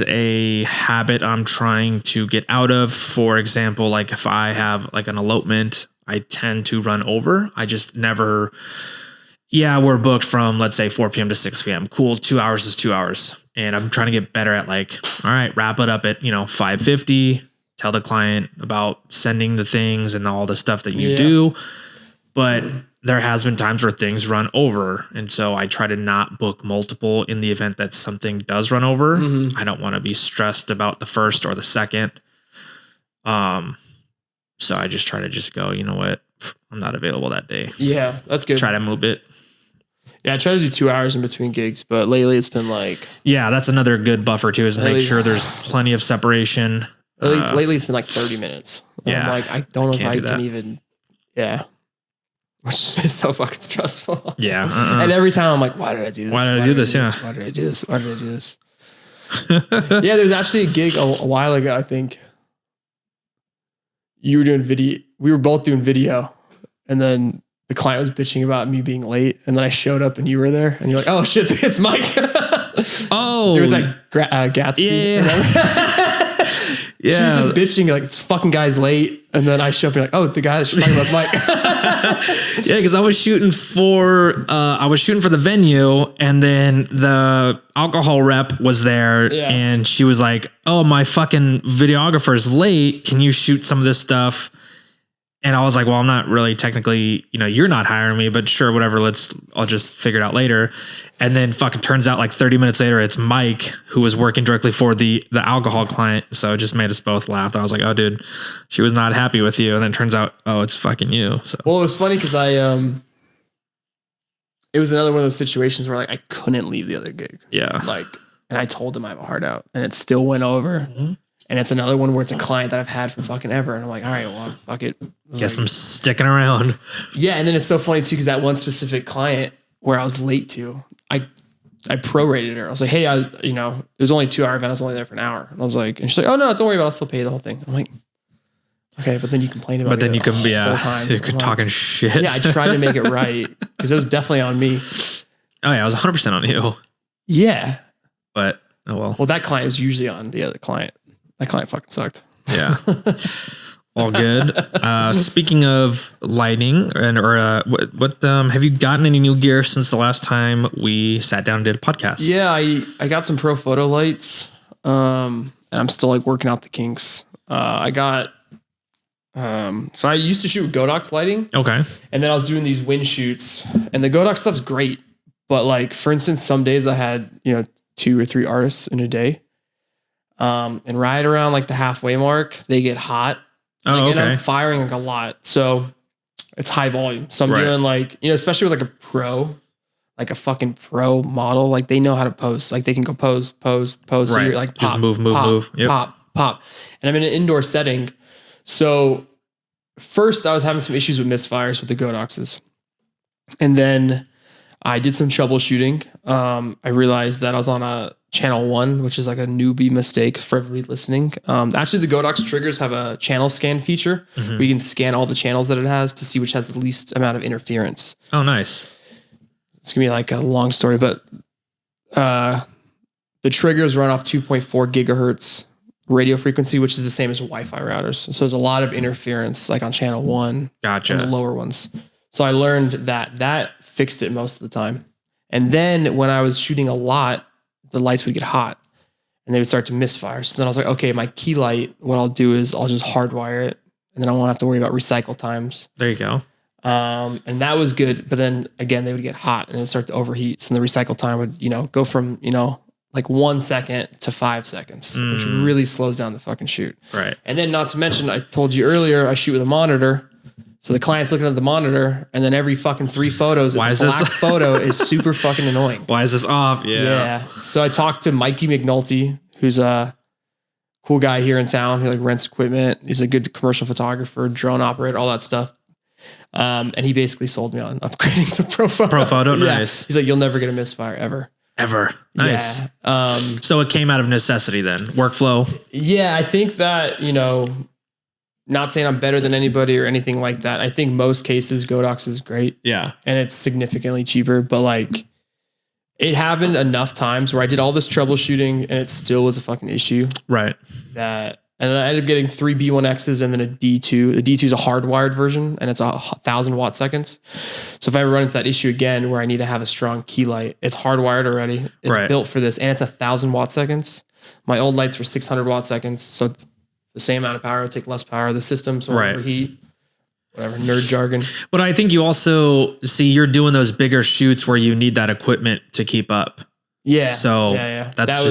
a habit I'm trying to get out of. For example, like if I have like an elopement, I tend to run over. I just never, we're booked from, let's say 4 p.m. to 6 p.m. Cool. 2 hours is 2 hours. And I'm trying to get better at like, all right, wrap it up at, 5:50, tell the client about sending the things and all the stuff that you do. But there has been times where things run over. And so I try to not book multiple in the event that something does run over. Mm-hmm. I don't want to be stressed about the first or the second. So I just try to go, you know what? I'm not available that day. Yeah, that's good. Try to move it. Yeah, I try to do 2 hours in between gigs, but lately it's been like... Yeah, that's another good buffer too, is make sure there's plenty of separation. Lately it's been like 30 minutes. Yeah. I'm like, I don't know if I can even... Yeah. Which is so fucking stressful. Yeah. And every time I'm like, why did I do this? Why did I do this? Yeah. Why did I do this? Why did I do this? Yeah, there's actually a gig a while ago, I think. You were doing video. We were both doing video. And then the client was bitching about me being late. And then I showed up and you were there. And you're like, oh shit, it's Mike. Oh. There was like Gatsby. Yeah. She was just bitching like, it's fucking guy's late. And then I show up and like, oh, the guy that's just talking about Mike. Yeah, because I was shooting for the venue, and then the alcohol rep was there, and she was like, "Oh, my fucking videographer's late. Can you shoot some of this stuff?" And I was like, well, I'm not really technically, you're not hiring me, but sure, whatever. I'll just figure it out later. And then fucking turns out like 30 minutes later, it's Mike who was working directly for the alcohol client. So it just made us both laugh. I was like, oh dude, she was not happy with you. And then it turns out, oh, it's fucking you. So, well, it was funny because it was another one of those situations where like I couldn't leave the other gig. Yeah. And I told him I have a heart out and it still went over. Mm-hmm. And it's another one where it's a client that I've had for fucking ever. And I'm like, all right, well, fuck it. Guess I'm sticking around. Yeah. And then it's so funny too, because that one specific client where I was late to, I prorated her. I was like, hey, it was only a 2 hour event. I was only there for an hour. And I was like, and she's like, oh no, don't worry about it. I'll still pay the whole thing. I'm like, okay, but then you complained about it. But then you can be, you're like, talking shit. Yeah. I tried to make it right because it was definitely on me. Oh yeah. It was 100% on you. Yeah. But, oh well. Well, that client was usually on the other client. That client fucking sucked. Yeah. All good. Speaking of lighting what have you gotten any new gear since the last time we sat down and did a podcast? Yeah, I got some pro photo lights. And I'm still like working out the kinks. I got so I used to shoot with Godox lighting. Okay. And then I was doing these wind shoots and the Godox stuff's great. But like for instance, some days I had, 2 or 3 artists in a day. And right around like the halfway mark, they get hot. And I'm firing like a lot. So it's high volume. So I'm doing like, especially with like a fucking pro model, like they know how to pose. Like they can go pose. Right. So you're like, pop, just move. Yep. Pop. And I'm in an indoor setting. So first I was having some issues with misfires with the Godoxes. And then I did some troubleshooting. I realized that I was on channel 1, which is like a newbie mistake for everybody listening. Actually, the Godox triggers have a channel scan feature where you can scan all the channels that it has to see which has the least amount of interference. Oh, nice. It's gonna be like a long story, but the triggers run off 2.4 gigahertz radio frequency, which is the same as Wi-Fi routers. So there's a lot of interference like on channel 1 Gotcha. and the lower ones. So I learned that fixed it most of the time. And then when I was shooting a lot, the lights would get hot and they would start to misfire. So then I was like, okay, my key light, what I'll do is I'll just hardwire it and then I won't have to worry about recycle times. There you go. And that was good. But then again, they would get hot and it would start to overheat. So the recycle time would, go from, like 1 second to 5 seconds, which really slows down the fucking shoot. Right. And then not to mention, I told you earlier, I shoot with a monitor. So the client's looking at the monitor and then every fucking 3 photos, it's a black photo is super fucking annoying. Why is this off? Yeah. So I talked to Mikey McNulty, who's a cool guy here in town. He like rents equipment. He's a good commercial photographer, drone operator, all that stuff. And he basically sold me on upgrading to Pro Photo. Pro Photo, nice. He's like, you'll never get a misfire ever. Nice. Yeah. So it came out of necessity then, workflow. Yeah, I think that, not saying I'm better than anybody or anything like that. I think most cases Godox is great. Yeah. And it's significantly cheaper, but like it happened enough times where I did all this troubleshooting and it still was a fucking issue. Right. And then I ended up getting 3 B1Xs and then a D2. The D2 is a hardwired version and it's 1,000 watt seconds. So if I ever run into that issue again where I need to have a strong key light, it's hardwired already. It's built for this and it's 1,000 watt seconds. My old lights were 600 watt seconds. So it's the same amount of power, it'll take less power. The system, so overheat, whatever, nerd jargon. But I think you also see you're doing those bigger shoots where you need that equipment to keep up. Yeah. So that's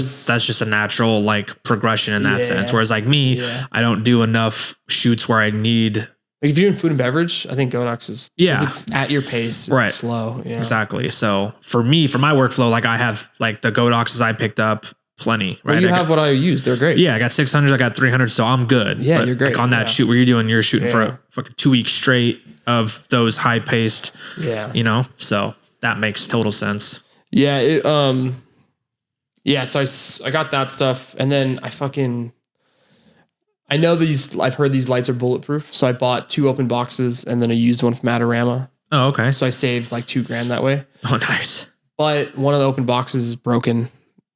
just a natural like progression in that sense. Whereas like me, I don't do enough shoots where I need. Like if you're doing food and beverage, I think Godox is it's at your pace. It's slow. Yeah. Exactly. So for me, for my workflow, like I have like the Godoxes I picked up plenty. Right. Well, you have what I use. They're great. Yeah, I got 600s, I got 300, so I'm good. Yeah, but you're great. Like on that shoot where you're shooting for a fucking 2 weeks straight of those high paced. Yeah. So that makes total sense. Yeah. So I got that stuff and then I know I've heard these lights are bulletproof. So I bought 2 open boxes and then I used one from Adorama. Oh, okay. So I saved like $2,000 that way. Oh, nice. But one of the open boxes is broken.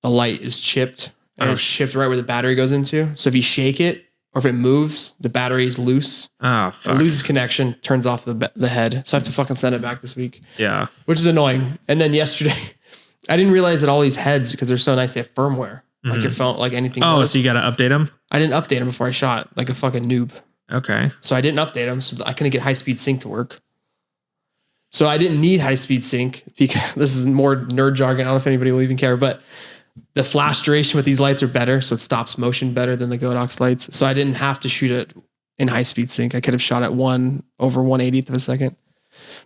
The light is chipped and it's chipped right where the battery goes into. So if you shake it or if it moves, the battery is loose. Oh, fuck. It loses connection, turns off the head. So I have to fucking send it back this week. Yeah. Which is annoying. And then yesterday, I didn't realize that all these heads, because they're so nice, they have firmware. Like your phone, like anything else. So you got to update them? I didn't update them before I shot, like a fucking noob. Okay. So I didn't update them, so I couldn't get high-speed sync to work. So I didn't need high-speed sync, because this is more nerd jargon. I don't know if anybody will even care, but the flash duration with these lights are better, so it stops motion better than the Godox lights. So I didn't have to shoot it in high-speed sync. I could have shot at 1/180th of a second.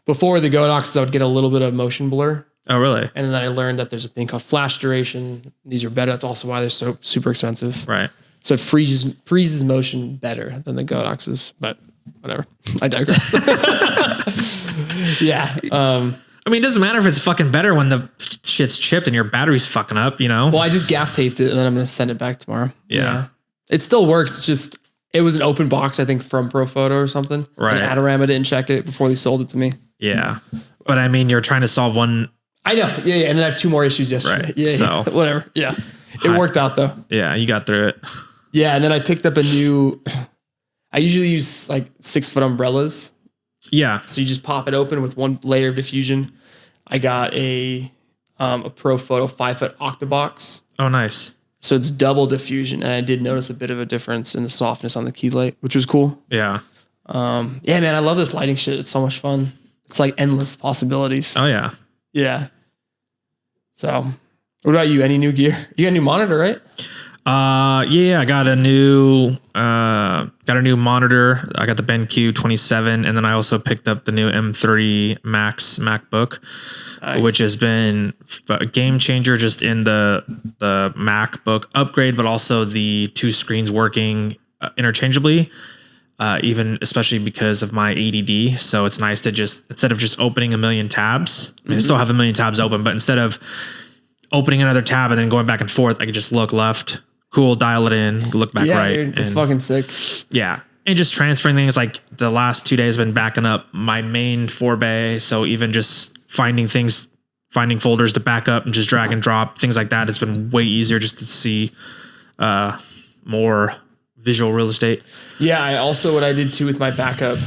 Before the Godox, I would get a little bit of motion blur. Oh, really? And then I learned that there's a thing called flash duration. These are better. That's also why they're so super expensive. Right. So it freezes motion better than the Godoxes, but whatever. I digress. Yeah. I mean, it doesn't matter if it's fucking better when the shit's chipped and your battery's fucking up, Well, I just gaff taped it and then I'm going to send it back tomorrow. Yeah. It still works. It's just, it was an open box, I think, from Pro Photo or something. Right. And Adorama didn't check it before they sold it to me. Yeah. But I mean, you're trying to solve one. I know. Yeah. And then I have 2 more issues yesterday. Right. Yeah. So whatever. Yeah. It worked out though. Yeah. You got through it. Yeah. And then I picked up I usually use like 6-foot umbrellas. Yeah. So you just pop it open with 1 layer of diffusion. I got a Pro Photo 5-foot Octabox. Oh, nice. So it's double diffusion. And I did notice a bit of a difference in the softness on the key light, which was cool. Yeah. Yeah, man, I love this lighting shit. It's so much fun. It's like endless possibilities. Oh, yeah. Yeah. So what about you? Any new gear? You got a new monitor, right? Yeah, I got a new monitor. I got the BenQ 27, and then I also picked up the new M30 Max MacBook, which has been a game changer just in the MacBook upgrade, but also the 2 screens working interchangeably. Even especially because of my ADD. So it's nice to just, instead of just opening a million tabs, I mean, I still have a million tabs open, but instead of opening another tab and then going back and forth. I could just look left, cool, dial it in, look back right. Dude, it's fucking sick. Yeah. And just transferring things, like the last 2 days have been backing up my main 4Bay. So even just finding folders to back up and just drag and drop, things like that. It's been way easier just to see more visual real estate. Yeah. I also, what I did too with my backup,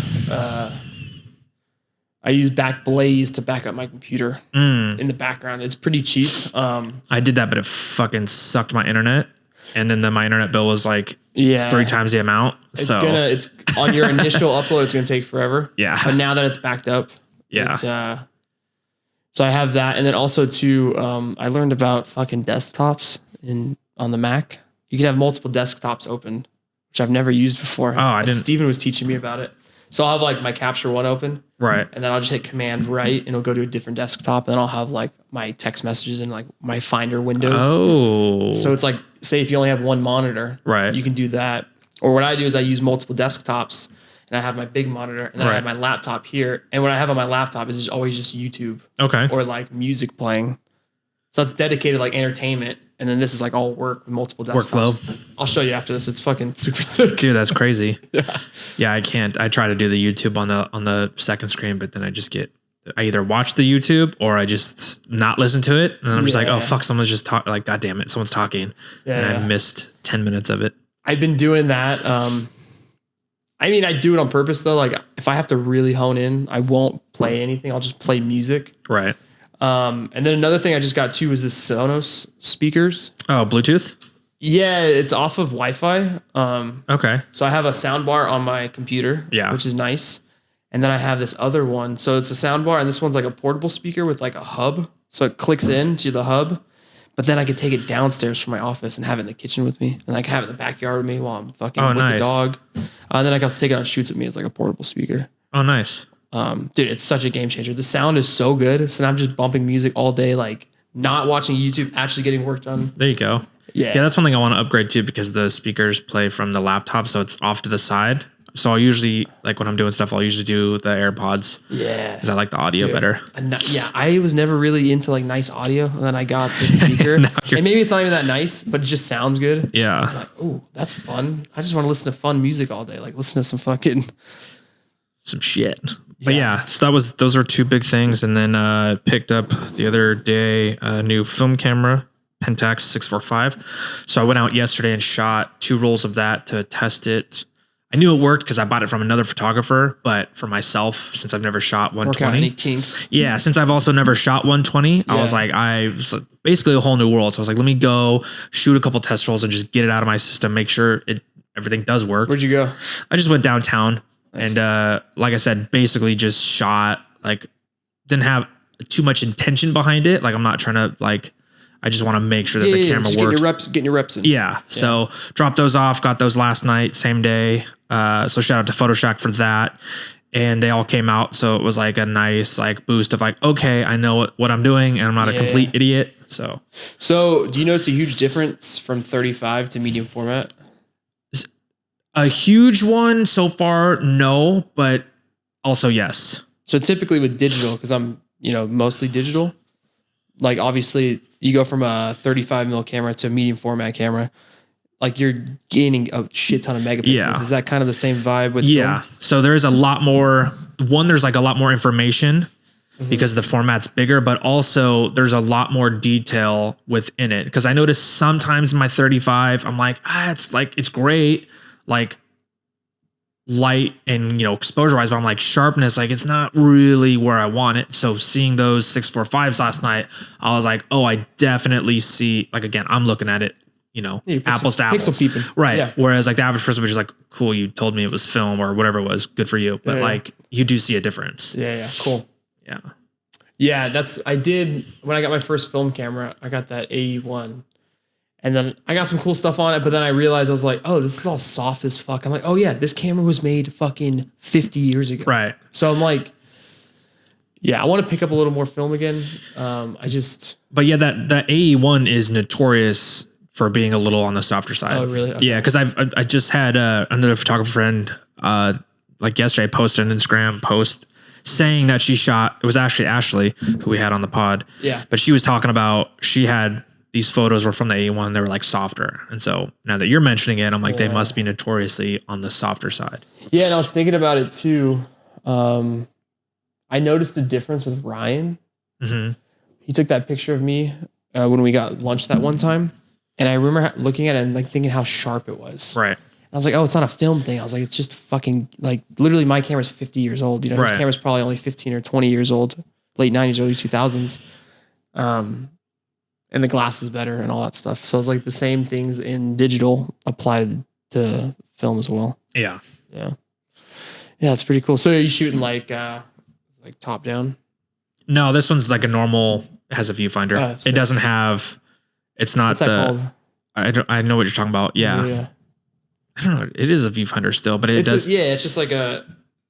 I use Backblaze to back up my computer in the background. It's pretty cheap. I did that, but it fucking sucked my internet. And then my internet bill was like 3 times the amount. It's on your initial upload, it's going to take forever. Yeah. But now that it's backed up, so I have that. And then also too, I learned about fucking desktops on the Mac. You can have multiple desktops open, which I've never used before. Oh, I didn't. Steven was teaching me about it. So I'll have like my Capture One open. Right. And then I'll just hit Command right and it'll go to a different desktop. And then I'll have like my text messages and like my Finder windows. Oh. So it's like, say if you only have one monitor, right, you can do that. Or what I do is I use multiple desktops and I have my big monitor and then I have my laptop here. And what I have on my laptop is just always just YouTube. Okay. Or like music playing. So it's dedicated like entertainment. And then this is like all work with multiple desktops. Workflow. I'll show you after this. It's fucking super sick. Dude, that's crazy. Yeah, I can't. I try to do the YouTube on the second screen, but then I either watch the YouTube or I just not listen to it. And I'm just like, oh fuck, someone's just talking. Like, God damn it, someone's talking. And I missed 10 minutes of it. I've been doing that. I mean, I do it on purpose though. Like if I have to really hone in, I won't play anything. I'll just play music. Right. And then another thing I just got too is this Sonos speakers. Oh, Bluetooth? Yeah, it's off of Wi-Fi. Okay. So I have a sound bar on my computer, which is nice. And then I have this other one. So it's a sound bar and this one's like a portable speaker with like a hub. So it clicks into the hub, but then I could take it downstairs from my office and have it in the kitchen with me. And I can have it in the backyard with me while I'm fucking with the dog. And then I can also take it on shoots with me as like a portable speaker. Oh, nice. Dude, it's such a game changer. The sound is so good. So I'm just bumping music all day, like not watching YouTube, actually getting work done. There you go. Yeah, that's one thing I want to upgrade to because the speakers play from the laptop, so it's off to the side. So I usually, like when I'm doing stuff, I'll usually do the AirPods. Yeah. Because I like the audio better. I was never really into like nice audio. And then I got the speaker. And maybe it's not even that nice, but it just sounds good. Yeah. I'm like, oh, that's fun. I just want to listen to fun music all day. Like listen to some shit. But so those were 2 big things. And then picked up the other day a new film camera, Pentax 645. So I went out yesterday and shot 2 rolls of that to test it. I knew it worked because I bought it from another photographer, but for myself, since I've never shot 120. Any kinks. Yeah, since I've also never shot 120, I was like, basically a whole new world. So I was like, let me go shoot a couple test rolls and just get it out of my system, make sure everything does work. Where'd you go? I just went downtown. Nice. And like I said, basically just shot, like didn't have too much intention behind it. Like I'm not trying to I just want to make sure that the camera works. Getting your reps in. Yeah. So dropped those off, got those last night, same day. So shout out to Photoshop for that. And they all came out. So it was like a nice boost of okay, I know what I'm doing and I'm not a complete idiot. So do you notice a huge difference from 35 to medium format? A huge one so far, no, but also yes. So typically with digital, because I'm, mostly digital, like obviously you go from a 35 mil camera to a medium format camera, like you're gaining a shit ton of megapixels. Yeah. Is that kind of the same vibe with film? So there's a lot more, there's a lot more information because the format's bigger, but also there's a lot more detail within it. Because I notice sometimes in my 35, I'm like, it's great. Light and exposure wise, but I'm like sharpness, it's not really where I want it. So seeing those 645s last night, I was like, oh, I definitely see, again, I'm looking at it, apples to apples. Pixel peeping. Right. Yeah. Whereas the average person was just cool, you told me it was film or whatever it was, good for you. But you do see a difference. Yeah. Cool. Yeah. Yeah. I did when I got my first film camera, I got that AE1. And then I got some cool stuff on it, but then I realized I was like, oh, this is all soft as fuck. I'm like, oh yeah, this camera was made fucking 50 years ago. Right. So I'm like, I want to pick up a little more film again. But yeah, that AE1 is notorious for being a little on the softer side. Oh, really? Okay. Yeah, because I just had another photographer friend, yesterday, posted an Instagram post, saying that she shot, it was actually Ashley who we had on the pod. Yeah. But she was talking about, she had these photos were from the A1. They were like softer. And so now that you're mentioning it, I'm like, they must be notoriously on the softer side. Yeah. And I was thinking about it too. I noticed the difference with Ryan. Mm-hmm. He took that picture of me when we got lunch that one time. And I remember looking at it and like thinking how sharp it was. Right. I was like, oh, it's not a film thing. I was like, it's just fucking like literally my camera's 50 years old. You know, his camera's probably only 15 or 20 years old, late 90s, early 2000s. And the glass is better and all that stuff. So it's like the same things in digital applied to film as well. Yeah. Yeah. Yeah, it's pretty cool. So are you shooting like top down? No, this one's like a normal, it has a viewfinder. It doesn't have, it's not What's that called? I know what you're talking about. Yeah. I don't know. It is a viewfinder still, but it does. It's just like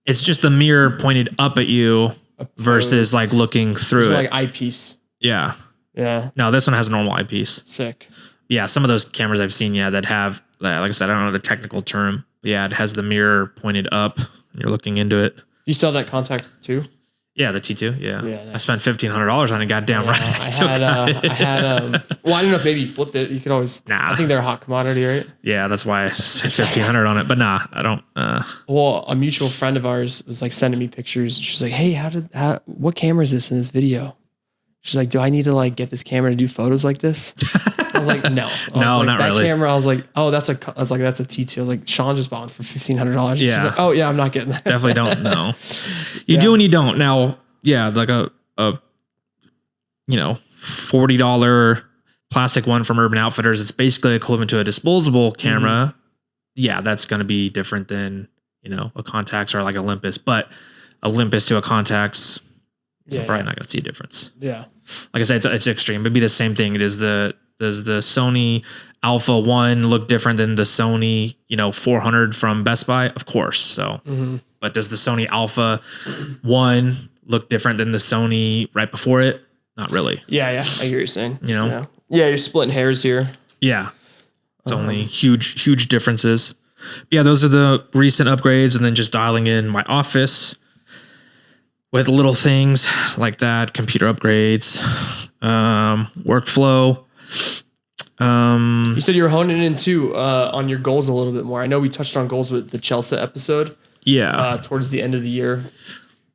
it's just the mirror pointed up at you versus like looking through it. Like eyepiece. Yeah. Yeah. No, this one has a normal eyepiece. Sick. Yeah. Some of those cameras I've seen, that have, like I said, I don't know the technical term. But yeah. It has the mirror pointed up and you're looking into it. You still have that contact too? Yeah, the T2. Yeah. Nice. I spent $1,500 on it. Goddamn right. I don't know if maybe you flipped it. You could always, I think they're a hot commodity, right? Yeah, that's why I spent $1,500 on it. But nah, I don't. Well, a mutual friend of ours was like sending me pictures. She's like, hey, what camera is this in this video? She's like, do I need to like get this camera to do photos like this? I was like, no. No, not really. That camera, I was like, oh, that's a T2. I was like, Sean just bought one for $1,500. Yeah. She's like, oh yeah, I'm not getting that. Definitely don't know. You do and you don't. Now, yeah, like a $40 plastic one from Urban Outfitters. It's basically equivalent to a disposable camera. Mm-hmm. Yeah, that's going to be different than, a Contax or like Olympus, but Olympus to a Contax, probably not going to see a difference. Yeah. Like I said, it's extreme. It'd be the same thing. Does the Sony Alpha 1 look different than the Sony, 400 from Best Buy? Of course. So, but does the Sony Alpha 1 look different than the Sony right before it? Not really. Yeah. I hear what you're saying. Yeah, you're splitting hairs here. Yeah. It's only huge differences. Yeah, those are the recent upgrades, and then just dialing in my office with little things like that, computer upgrades, workflow. You said you were honing in too on your goals a little bit more. I know we touched on goals with the Chelsea episode. Yeah. Towards the end of the year.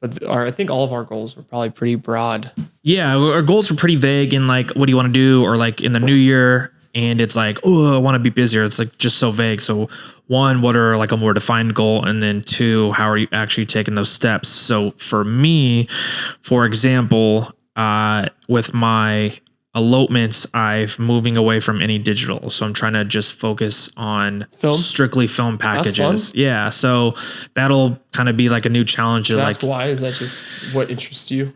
But I think all of our goals were probably pretty broad. Yeah, our goals were pretty vague in like, what do you want to do? Or like in the new year, and it's like, oh, I want to be busier. It's like just so vague. So one, what are like a more defined goal? And then two, how are you actually taking those steps? So for me, for example, with my elopements, I'm moving away from any digital. So I'm trying to just focus on strictly film packages. That's fun. Yeah. So that'll kind of be like a new challenge. That's why? Is that just what interests you?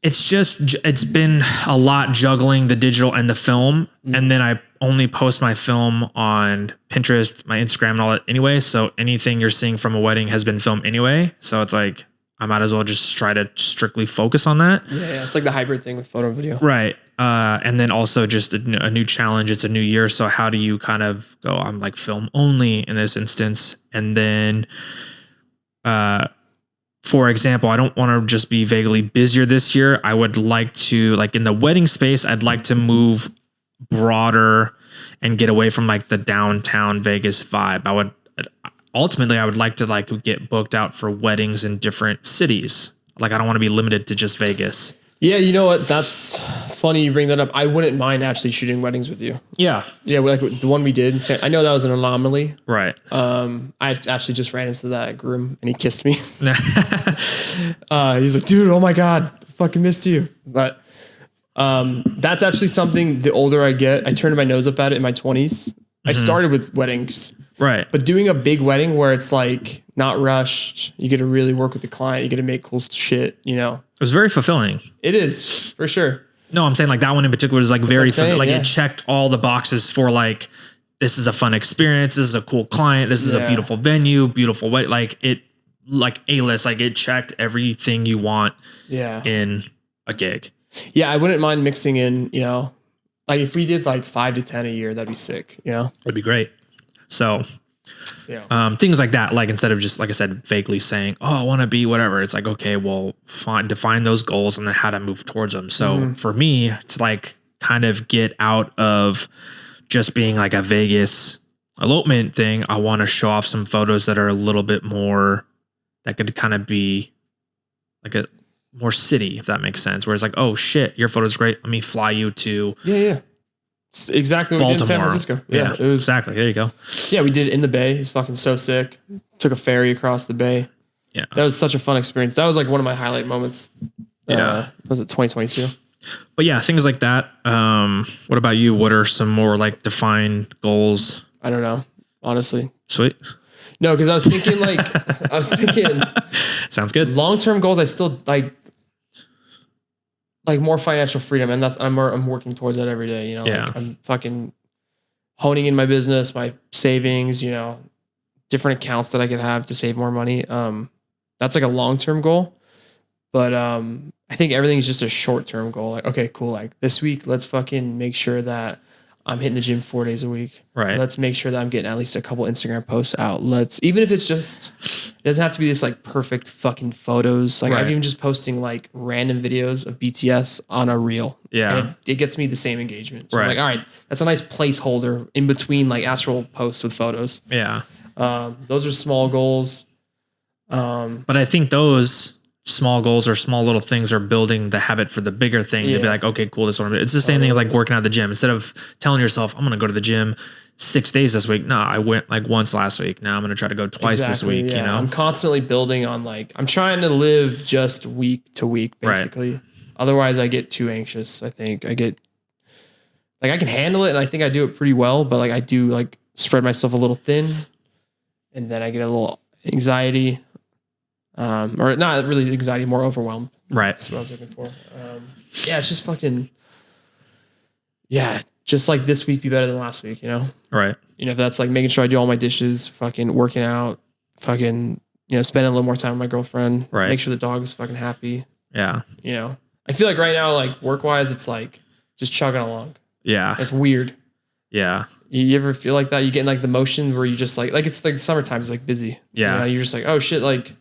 It's been a lot juggling the digital and the film. And then I only post my film on Pinterest, my Instagram and all that anyway. So anything you're seeing from a wedding has been filmed anyway. So it's like, I might as well just try to strictly focus on that. Yeah. It's like the hybrid thing with photo and video. Right. And then also just a new challenge. It's a new year. So how do you kind of go, I'm like film only in this instance. And then, for example, I don't want to just be vaguely busier this year. I would like to, like in the wedding space, I'd like to move broader and get away from like the downtown Vegas vibe. I would like to like get booked out for weddings in different cities. Like, I don't want to be limited to just Vegas. Yeah. You know what? That's funny you bring that up. I wouldn't mind actually shooting weddings with you. Yeah. Yeah. Like the one we did. I know that was an anomaly. Right. I actually just ran into that groom and he kissed me. He was like, dude, oh my God, I fucking missed you. But that's actually something, the older I get, I turned my nose up at it in my 20s. I started with weddings. Right. But doing a big wedding where it's like not rushed, you get to really work with the client, you get to make cool shit, It was very fulfilling. It is, for sure. No, I'm saying like that one in particular is like very fulfilling. Like it checked all the boxes for like, this is a fun experience. This is a cool client. This is a beautiful venue, beautiful way. Like it, like A-list, like it checked everything you want in a gig. Yeah. I wouldn't mind mixing in, like if we did like 5 to 10 a year, that'd be sick, It'd be great. So Yeah. Things like that. Like instead of just, like I said, vaguely saying, oh, I want to be whatever. It's like, okay, well, define those goals and then how to move towards them. So for me, it's like kind of get out of just being like a Vegas elopement thing. I want to show off some photos that are a little bit more, that could kind of be like a more city, if that makes sense. Where it's like, oh shit, your photo's great. Let me fly you to It's exactly what we did in San Francisco. Yeah, it was exactly. There you go. Yeah, we did it in the Bay. It's fucking so sick. Took a ferry across the Bay. Yeah, that was such a fun experience. That was like one of my highlight moments. Was it 2022? But yeah, things like that. What about you? What are some more like defined goals? I don't know, honestly. Sweet. No, because I was thinking sounds good. Long-term goals, I still like more financial freedom, and I'm working towards that every day. You know, Yeah. like I'm fucking honing in my business, my savings. You know, different accounts that I could have to save more money. That's like a long-term goal, but I think everything's just a short-term goal. Like, okay, cool. Like this week, let's fucking make sure that I'm hitting the gym 4 days a week. Right. Let's make sure that I'm getting at least a couple Instagram posts out. Even if it's just, it doesn't have to be this like perfect fucking photos. Like Right. I'm even just posting like random videos of BTS on a reel. Yeah. And it gets me the same engagement. So I'm Right. like, all right, that's a nice placeholder in between like actual posts with photos. Yeah. Those are small goals. But I think those small goals or small little things are building the habit for the bigger thing to be like, okay, cool. This one. It's the same thing as like working out at the gym. Instead of telling yourself, I'm going to go to the gym 6 days this week. No, I went like once last week. Now I'm going to try to go twice this week. Yeah. You know, I'm constantly building on like, I'm trying to live just week to week, basically. Right. Otherwise I get too anxious. I think I get like, I can handle it and I think I do it pretty well, but like I do like spread myself a little thin and then I get a little anxiety. Or not really anxiety, more overwhelmed. Right. That's what I was looking for. Yeah, it's just fucking, just like this week be better than last week, you know? Right. You know, if that's like making sure I do all my dishes, fucking working out, fucking, you know, spending a little more time with my girlfriend. Right. Make sure the dog is fucking happy. Yeah. You know, I feel like right now, like work wise, it's like just chugging along. Yeah. It's weird. Yeah. You ever feel like that? You get in like the motion where you just like it's like summertime is like busy. Yeah. You know, you're just like, oh shit, like,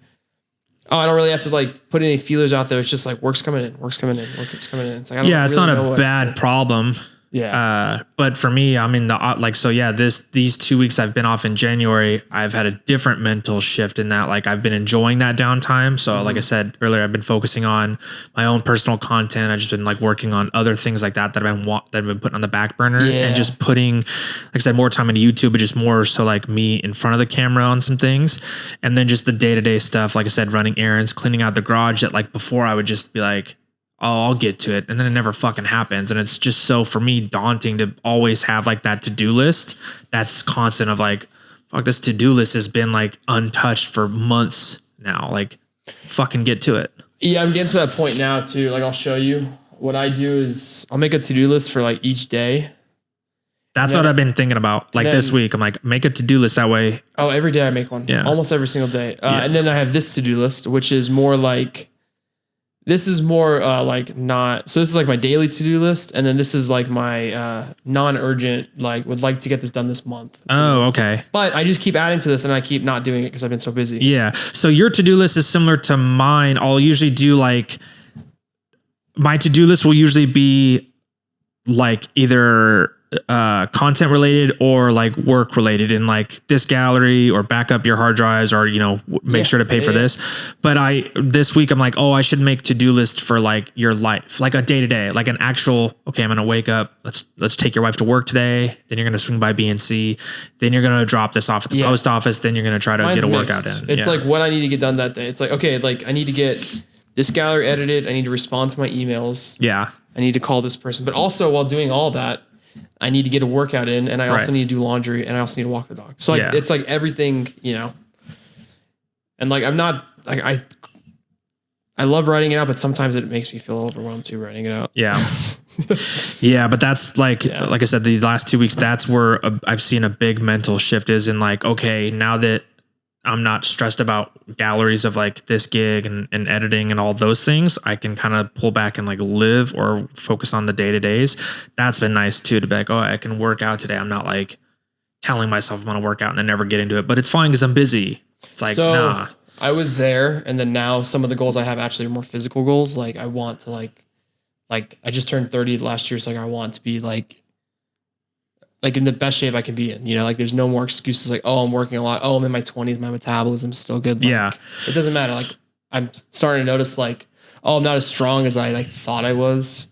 oh, I don't really have to like put any feelers out there. It's just like work's coming in. It's coming in. It's like, I don't it's really not know a bad problem. Yeah. But for me, I'm in the like, so yeah, these 2 weeks I've been off in January, I've had a different mental shift in that, like I've been enjoying that downtime. So like I said earlier, I've been focusing on my own personal content. I've just been like working on other things like that I've been putting on the back burner and just putting, like I said, more time into YouTube, but just more so like me in front of the camera on some things. And then just the day-to-day stuff, like I said, running errands, cleaning out the garage, that like before I would just be like, oh, I'll get to it. And then it never fucking happens. And it's just so for me daunting to always have like that to-do list. That's constant of like, fuck, this to-do list has been like untouched for months now. Like fucking get to it. Yeah. I'm getting to that point now too. Like I'll show you what I do is I'll make a to-do list for like each day. That's what I've been thinking about. Like this week, I'm like, make a to-do list that way. Oh, every day I make one. Yeah. Almost every single day. And then I have this to-do list, which is more like, this is more like not, so this is like my daily to-do list. And then this is like my non-urgent, like would like to get this done this month. Oh, okay. But I just keep adding to this and I keep not doing it because I've been so busy. Yeah. So your to-do list is similar to mine. I'll usually do like, my to-do list will usually be like either content related or like work related in like this gallery or back up your hard drives or, you know, make sure to pay for this. But this week I'm like, oh, I should make to-do list for like your life, like a day to day, like an actual, okay, I'm going to wake up. Let's take your wife to work today. Then you're going to swing by BNC. Then you're going to drop this off at the post office. Then you're going to try to get a workout in. It's like what I need to get done that day. It's like, okay, like I need to get this gallery edited. I need to respond to my emails. Yeah. I need to call this person, but also while doing all that, I need to get a workout in and I also need to do laundry and I also need to walk the dog. So like, it's like everything, you know, and like, I'm not like, I love writing it out, but sometimes it makes me feel overwhelmed too, writing it out. Yeah. Yeah. But that's like I said, these last 2 weeks, that's where I've seen a big mental shift is in like, okay, now that I'm not stressed about galleries of like this gig and editing and all those things, I can kind of pull back and like live or focus on the day-to-days. That's been nice too, to be like, oh, I can work out today. I'm not like telling myself I'm going to work out and then never get into it, but it's fine because I'm busy. It's like, So nah. I was there, and then now some of the goals I have actually are more physical goals. Like I want to like I just turned 30 last year, so like I want to be like in the best shape I can be in. You know, like there's no more excuses like, oh, I'm working a lot. Oh, I'm in my 20s, my metabolism's still good. Like, Yeah. it doesn't matter. Like I'm starting to notice like, oh, I'm not as strong as I like thought I was,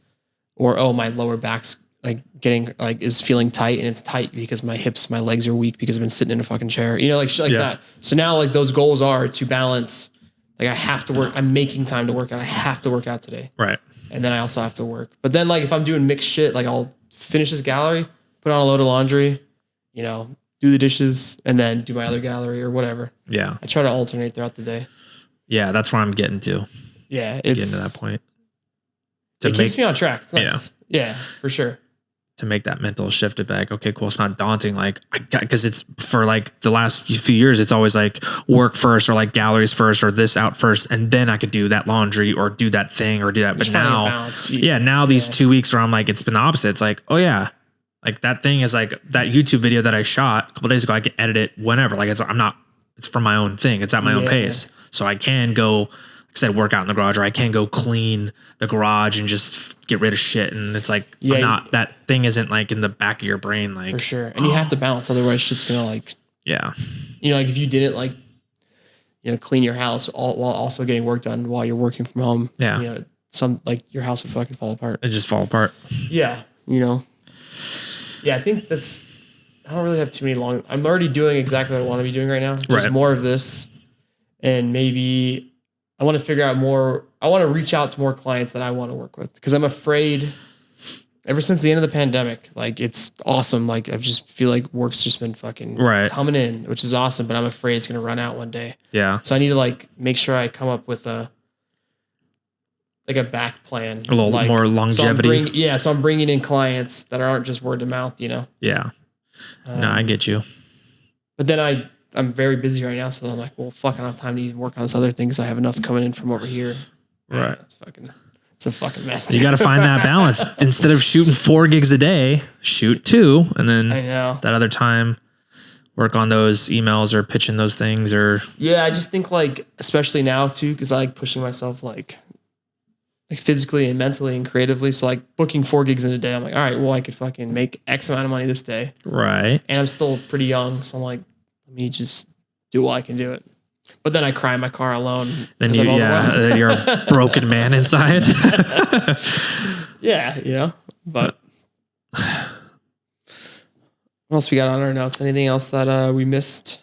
or oh, my lower back's like getting like is feeling tight, and it's tight because my hips, my legs are weak because I've been sitting in a fucking chair. You know, like shit like that. So now like those goals are to balance. Like I have to work. I'm making time to work out. I have to work out today. Right. And then I also have to work. But then like if I'm doing mixed shit, like I'll finish this gallery, put on a load of laundry, you know, do the dishes, and then do my other gallery or whatever. Yeah. I try to alternate throughout the day. Yeah. That's where I'm getting to. Yeah. It's Getting to that point. It keeps me on track. It's nice. Yeah, for sure. To make that mental shift of like, okay, cool. It's not daunting. Like I got, cause it's for like the last few years, it's always like work first or like galleries first or this out first. And then I could do that laundry or do that thing or do that. But now, now these 2 weeks where I'm like, it's been the opposite. It's like, oh yeah. Like that thing is like that YouTube video that I shot a couple days ago. I can edit it whenever. Like it's for my own thing. It's at my own pace. So I can go, like I said, work out in the garage, or I can go clean the garage and just get rid of shit. And it's like, that thing isn't like in the back of your brain. Like for sure. And you have to balance. Otherwise shit's going to like, you know, like if you didn't like, you know, clean your house while also getting work done while you're working from home, you know, like your house would fucking fall apart. It just fall apart. Yeah. You know, I think I don't really have too many I'm already doing exactly what I want to be doing right now. Just more of this. And maybe I want to figure out more. I want to reach out to more clients that I want to work with, because I'm afraid ever since the end of the pandemic, like it's awesome. Like I just feel like work's just been fucking coming in, which is awesome, but I'm afraid it's going to run out one day. Yeah. So I need to like make sure I come up with a back plan, a little more longevity. So I'm bringing in clients that aren't just word of mouth, you know? Yeah. No, I get you. But then I'm very busy right now, so I'm like, well, fuck, I don't have time to even work on this other thing because I have enough coming in from over here. Right. It's a fucking mess. You got to find that balance. Instead of shooting 4 gigs a day, shoot 2, and then that other time work on those emails or pitching those things or. Yeah, I just think like, especially now too, because I like pushing myself like physically and mentally and creatively. So like booking 4 gigs in a day, I'm like, all right, well, I could fucking make X amount of money this day. Right. And I'm still pretty young, so I'm like, let me just do what I can do it. But then I cry in my car alone. Then you're a broken man inside. Yeah, you know. But what else we got on our notes? Anything else that we missed?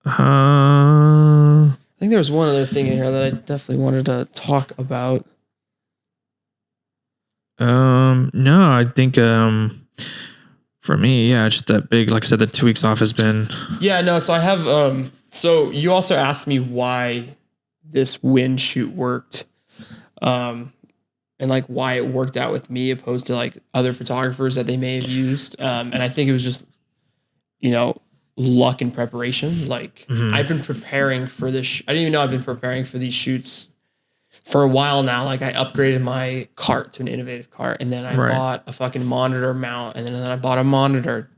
I think there was one other thing in here that I definitely wanted to talk about. No, I think for me, just that big, like I said, the 2 weeks off has been. Yeah, no. So I have. So you also asked me why this wind shoot worked, and like why it worked out with me opposed to like other photographers that they may have used. And I think it was just, you know, luck and preparation. Like I've been preparing for this. I didn't even know I've been preparing for these shoots for a while now. Like I upgraded my cart to an innovative cart, and then I bought a fucking monitor mount, and then I bought a monitor.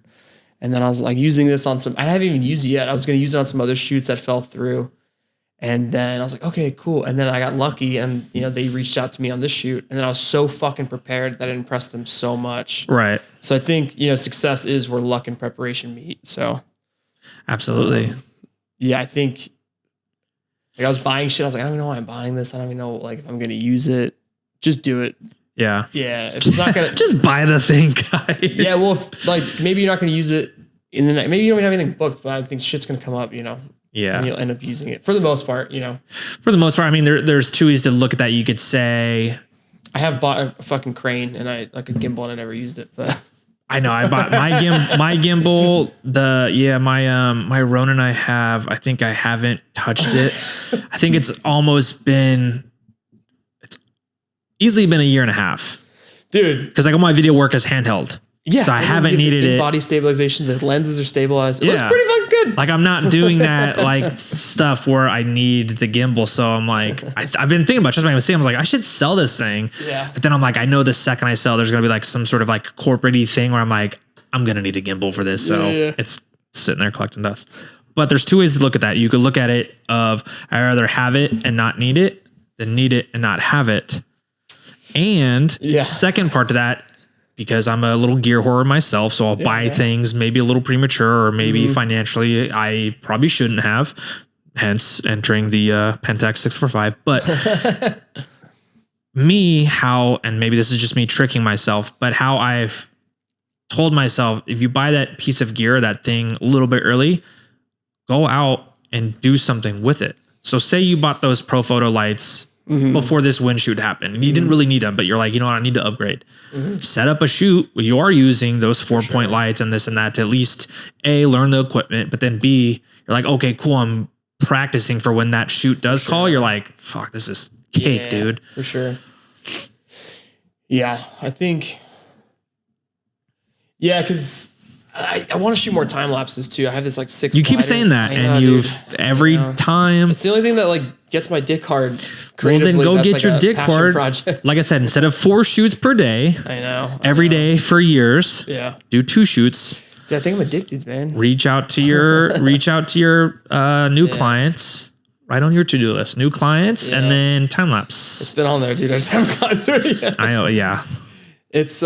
And then I was like using this on I haven't even used it yet. I was going to use it on some other shoots that fell through. And then I was like, okay, cool. And then I got lucky, and, you know, they reached out to me on this shoot, and then I was so fucking prepared that it impressed them so much. Right. So I think, you know, success is where luck and preparation meet. So absolutely. I think like I was buying shit. I was like, I don't even know why I'm buying this. I don't even know like if I'm going to use it. Just do it. Yeah. Yeah. If it's not gonna just buy the thing, guys. Yeah. Well, like maybe you're not going to use it in the night. Maybe you don't even have anything booked, but I think shit's going to come up, you know? Yeah. And you'll end up using it for the most part, you know? For the most part. I mean, there's 2 ways to look at that. You could say, I have bought a fucking crane and I like a gimbal and I never used it, but I know I bought my gimbal, my Ronin I have, I think I haven't touched it. I think it's easily been a year and a half, dude, because like all my video work is handheld. Yeah. So I haven't needed it. Body stabilization. The lenses are stabilized. It looks pretty fucking good. Like I'm not doing that like stuff where I need the gimbal. So I'm like, I've been thinking about just my mistake. I was like, I should sell this thing. Yeah. But then I'm like, I know the second I sell, there's going to be like some sort of like corporate-y thing where I'm like, I'm going to need a gimbal for this. So it's sitting there collecting dust. But there's two ways to look at that. You could look at it of I'd rather have it and not need it than need it and not have it. And second part to that, because I'm a little gear hoarder myself, so I'll buy things maybe a little premature or maybe financially I probably shouldn't have, hence entering the Pentax 645. But and maybe this is just me tricking myself, but how I've told myself, if you buy that piece of gear, that thing a little bit early, go out and do something with it. So say you bought those Profoto lights before this wind shoot happened and you didn't really need them, but you're like, you know what, I need to upgrade. Set up a shoot where you are using those 4-point lights and this and that to at least A, learn the equipment, but then B, you're like, okay, cool, I'm practicing for when that shoot does call. You're like, fuck, this is cake, dude. For sure. Yeah, I think, because I want to shoot more time lapses too. I have this like 6. You keep saying that, every time. It's the only thing that like gets my dick hard. Well, then go get your dick hard. Project. Like I said, instead of 4 shoots per day, every day for years. Yeah. Do 2 shoots. Dude, I think I'm addicted, man. Reach out to your new clients. Right on your to-do list. New clients and then time lapse. It's been on there, dude. I just haven't gotten through it yet. I know. Yeah. It's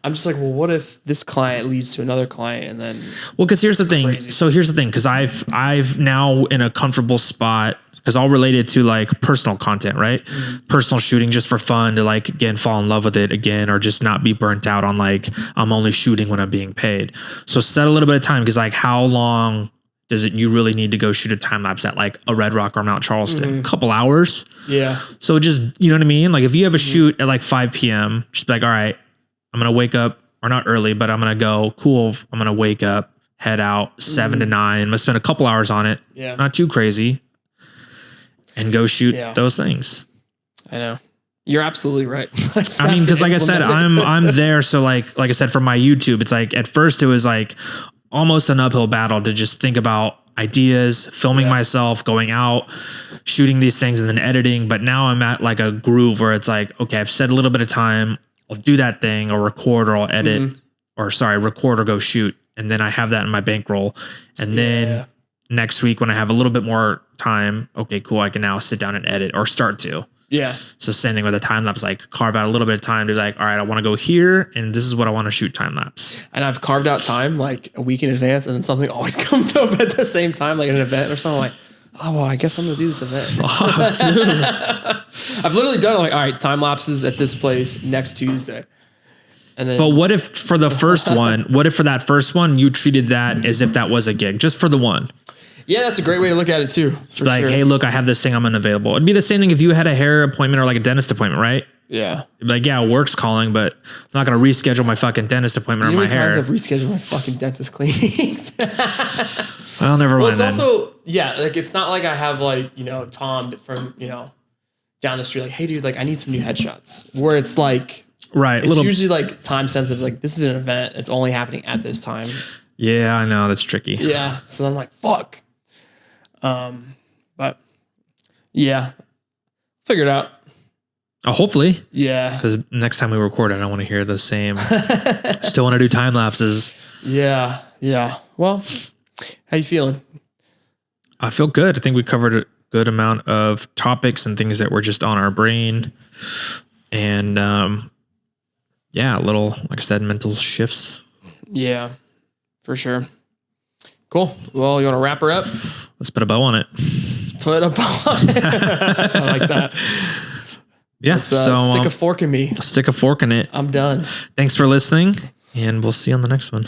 I'm just like, well, what if this client leads to another client and then? Well, because here's the thing. So here's the thing. Because I've now in a comfortable spot. Because all related to like personal content, right? Personal shooting just for fun to like again fall in love with it again, or just not be burnt out on like I'm only shooting when I'm being paid. So set a little bit of time because like how long does you really need to go shoot a time lapse at like a Red Rock or Mount Charleston? A couple hours. Yeah. So just, you know what I mean? Like if you have a shoot at like 5 p.m., just be like, all right, I'm going to wake up or not early, but I'm going to go cool. I'm going to wake up, head out 7 to 9. I'm going to spend a couple hours on it. Yeah. Not too crazy. And go shoot those things. I know. You're absolutely right. I mean, because like I said, I'm there. So like I said, for my YouTube, it's like at first it was like almost an uphill battle to just think about ideas, filming myself, going out, shooting these things and then editing. But now I'm at like a groove where it's like, okay, I've set a little bit of time. I'll do that thing or record or I'll edit record or go shoot. And then I have that in my bankroll. And then next week when I have a little bit more time, okay, cool. I can now sit down and edit or start to. Yeah. So same thing with the time lapse, like carve out a little bit of time to be like, all right, I want to go here and this is what I want to shoot time lapse. And I've carved out time like a week in advance and then something always comes up at the same time, like an event or something like, oh, well, I guess I'm going to do this event. I've literally done like, all right, time lapses at this place next Tuesday. And then, but what if for the first one, for that first one, you treated that as if that was a gig just for the one? Yeah, that's a great way to look at it too. Like, hey, look, I have this thing I'm unavailable. It'd be the same thing if you had a hair appointment or like a dentist appointment, right? Yeah. Like, yeah, work's calling, but I'm not going to reschedule my fucking dentist appointment or my hair. How many times I've rescheduled my fucking dentist cleanings? Well, never mind. Well, it's also, like, it's not like I have like, Tom from, down the street, like, hey dude, like I need some new headshots where it's like, right. It's usually like time sensitive. Like this is an event. It's only happening at this time. Yeah, I know. That's tricky. Yeah. So I'm like, fuck. But yeah, figure it out. Oh, hopefully. Yeah. Because next time we record, I don't want to hear the same. Still want to do time lapses. Yeah. Yeah. Well, how you feeling? I feel good. I think we covered a good amount of topics and things that were just on our brain. And, a little, like I said, mental shifts. Yeah, for sure. Cool. Well, you want to wrap her up? Let's put a bow on it. Put a bow on it. I like that. Yeah. So stick a fork in me. Stick a fork in it. I'm done. Thanks for listening, and we'll see you on the next one.